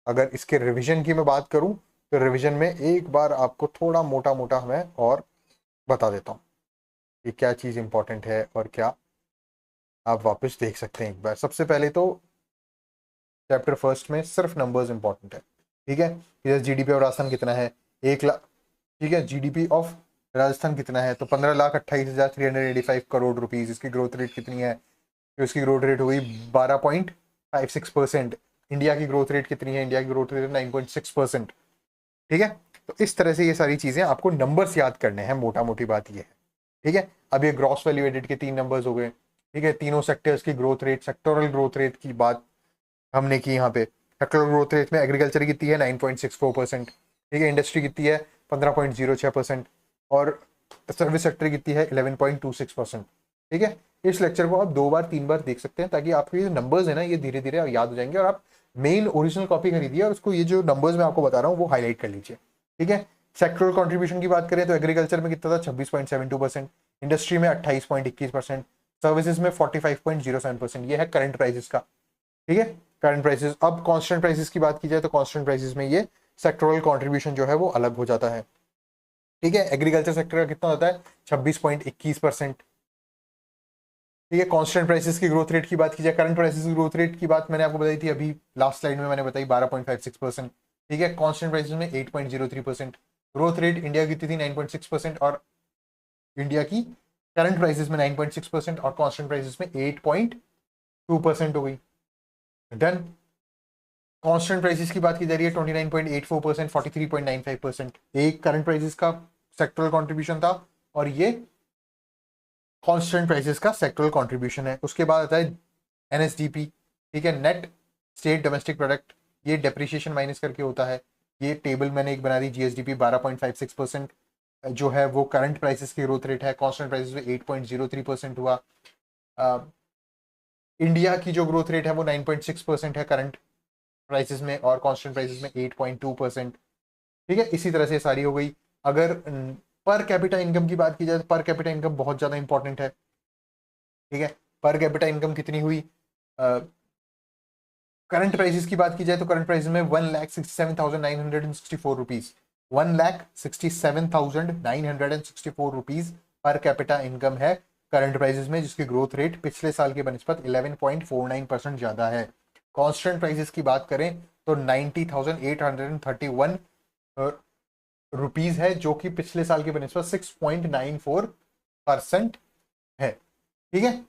अगर इसके रिवीजन की मैं बात करूं तो रिवीजन में एक बार आपको थोड़ा मोटा मोटा मैं और बता देता हूं कि क्या चीज़ इंपॉर्टेंट है और क्या आप वापस देख सकते हैं एक बार। सबसे पहले तो चैप्टर फर्स्ट में सिर्फ नंबर्स इंपॉर्टेंट है। ठीक है, इधर जीडीपी ऑफ राजस्थान कितना है 1 लाख। ठीक है, जीडीपी ऑफ राजस्थान कितना है तो 15,28,385 करोड़ रुपीज। इसकी ग्रोथ रेट कितनी है तो इसकी ग्रोथ रेट हो गई 12.56%। इंडिया की ग्रोथ रेट कितनी है, इंडिया की ग्रोथ रेट 9.6%। ठीक है, तो इस तरह से ये सारी चीजें आपको नंबर्स याद करने हैं, मोटा मोटी बात ये है। ठीक है, अब ये ग्रॉस वैल्यू एडेड के 3 नंबर्स हो गए। ठीक है, तीनों सेक्टर्स की growth rate, sectoral growth rate की बात हमने की यहाँ पे। सेक्टोरल ग्रोथ रेट में एग्रीकल्चर कितनी है 9.64%। ठीक है, इंडस्ट्री कितनी है 15.06% और सर्विस सेक्टर कितनी है 11.26%। ठीक है, इस लेक्चर को आप 2 बार 3 बार देख सकते हैं ताकि आपके ये नंबर्स है ना ये धीरे धीरे याद हो जाएंगे और आप मेन ओरिजिनल कॉपी खरीदिए और उसको ये जो नंबर्स मैं आपको बता रहा हूँ वो हाईलाइट कर लीजिए। ठीक है, सेक्टरल कंट्रीब्यूशन की बात करें तो एग्रीकल्चर में कितना था 26.72%, इंडस्ट्री में 28.21%, सर्विसेज में 45.07%। ये है करंट प्राइसेस का। ठीक है, करंट प्राइसेस। अब कांस्टेंट प्राइसेस की बात की जाए तो कांस्टेंट प्राइसेस में ये सेक्टोरल कंट्रीब्यूशन जो है वो अलग हो जाता है। ठीक है, एग्रीकल्चर सेक्टर का कितना होता है 26.21%। ठीक है, कांस्टेंट प्राइसेस की ग्रोथ रेट की बात की जाए, करंट प्राइसेस की ग्रोथ रेट की बात मैंने आपको बताई थी अभी लास्ट स्लाइड में, मैंने बताई 12.56%। ठीक है, कांस्टेंट प्राइसेस में 8.03%। ग्रोथ रेट इंडिया की थी 9.6% और इंडिया की करंट प्राइसेस में 9.6% और कांस्टेंट प्राइसेस में 8.2% हो गई। डन। कांस्टेंट प्राइसेस की बात की जा रही है 29.84%, 43.95%। एक करंट प्राइसेस का सेक्टरल कंट्रीब्यूशन था और ये कांस्टेंट प्राइसेस का सेक्टरल कंट्रीब्यूशन है। उसके बाद आता है एनएसडीपी। ठीक है, नेट स्टेट डोमेस्टिक प्रोडक्ट, ये डेप्रिसिएशन माइनस करके होता है। ये टेबल मैंने एक बना दी। जीएसडीपी 12.56% जो है वो करंट प्राइसेस की ग्रोथ रेट है, कांस्टेंट प्राइसेस में 8.03% हुआ। इंडिया की जो ग्रोथ रेट है वो 9.6% है करंट प्राइसेस में और कांस्टेंट प्राइसेस में 8.2%। ठीक है, इसी तरह से सारी हो गई। अगर पर कैपिटा इनकम की बात की जाए तो पर कैपिटा इनकम बहुत ज़्यादा इंपॉर्टेंट है। ठीक है, पर कैपिटा इनकम कितनी हुई करंट प्राइसेस की बात की जाए तो करंट प्राइस में 1,67,964 rupees, 1,67,964 rupees per capita income है करंट प्राइसेस में, जिसकी ग्रोथ रेट पिछले साल के बनस्पत 11.49% ज्यादा है। कांस्टेंट प्राइसेस की बात करें तो 90,831 रुपीज है जो कि पिछले साल के बनस्पत 6.94% है। ठीक है,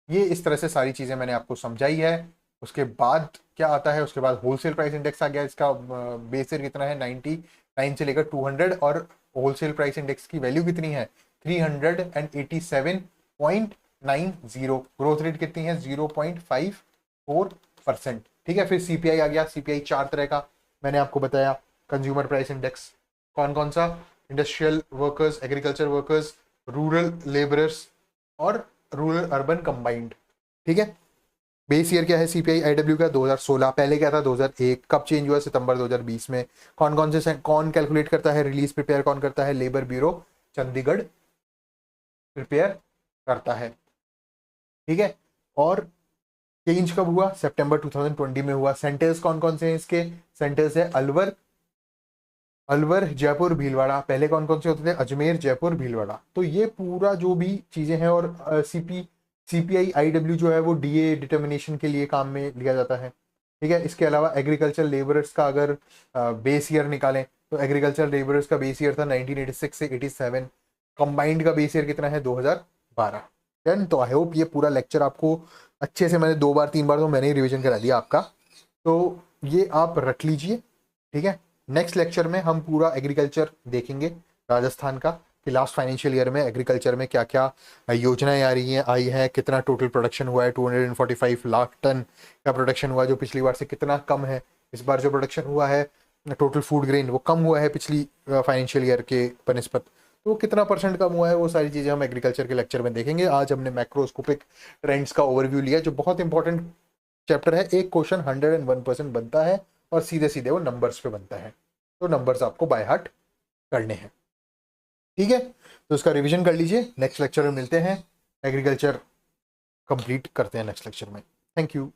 ये इस तरह से सारी चीजें मैंने आपको समझाई है। उसके बाद क्या आता है, उसके बाद होलसेल प्राइस इंडेक्स आ गया। इसका बेस रेट कितना है 99 से लेकर 200 और होलसेल प्राइस इंडेक्स की वैल्यू कितनी है 387.90। ग्रोथ रेट कितनी है 0.54%। ठीक है, फिर सीपीआई आ गया। सीपीआई 4 तरह का मैंने आपको बताया। कंज्यूमर प्राइस इंडेक्स कौन कौन सा, industrial workers, agriculture workers, rural labourers और रूरल अर्बन कंबाइंड। ठीक है, बेस ईयर क्या है सीपीआई आईडब्ल्यू का 2016। पहले क्या था 2001। कब चेंज हुआ सितंबर 2020 में। कौन कौन से कौन कैलकुलेट करता है, रिलीज प्रिपेयर कौन करता है, लेबर ब्यूरो चंडीगढ़ प्रिपेयर करता है। ठीक है, और चेंज कब हुआ सितंबर 2020 में हुआ। सेंटर्स कौन कौन से हैं इसके, सेंटर्स है अलवर, अलवर, जयपुर, भीलवाड़ा। पहले कौन कौन से होते थे अजमेर, जयपुर, भीलवाड़ा। तो ये पूरा जो भी चीजें हैं और सीपीआई आईडब्ल्यू जो है वो डीए डिटर्मिनेशन के लिए काम में लिया जाता है। ठीक है, इसके अलावा एग्रीकल्चर लेबरर्स का अगर बेस ईयर निकालें तो एग्रीकल्चर लेबरर्स का बेस ईयर था 1986 से 87। कंबाइंड का बेस ईयर कितना है 2012। देन तो आई होप ये पूरा लेक्चर आपको अच्छे से, मैंने 2 बार 3 बार तो मैंने ही रिविजन करा दिया आपका, तो ये आप रख लीजिए। ठीक है, नेक्स्ट लेक्चर में हम पूरा एग्रीकल्चर देखेंगे राजस्थान का, कि लास्ट फाइनेंशियल ईयर में एग्रीकल्चर में क्या क्या योजनाएं आई हैं, कितना टोटल प्रोडक्शन हुआ है, 245 लाख टन का प्रोडक्शन हुआ, जो पिछली बार से कितना कम है। इस बार जो प्रोडक्शन हुआ है टोटल फूड ग्रेन वो कम हुआ है पिछली फाइनेंशियल ईयर के बनिस्पत, तो वो कितना परसेंट कम हुआ है, वो सारी चीज़ें हम एग्रीकल्चर के लेक्चर में देखेंगे। आज हमने मैक्रोस्कोपिक ट्रेंड्स का ओवरव्यू लिया, जो बहुत इंपॉर्टेंट चैप्टर है। एक क्वेश्चन 101% बनता है और सीधे सीधे वो नंबर्स पे बनता है, तो नंबर्स आपको बाय हार्ट करने हैं, ठीक है। तो उसका रिवीजन कर लीजिए, नेक्स्ट लेक्चर में मिलते हैं, एग्रीकल्चर कंप्लीट करते हैं नेक्स्ट लेक्चर में। Thank you.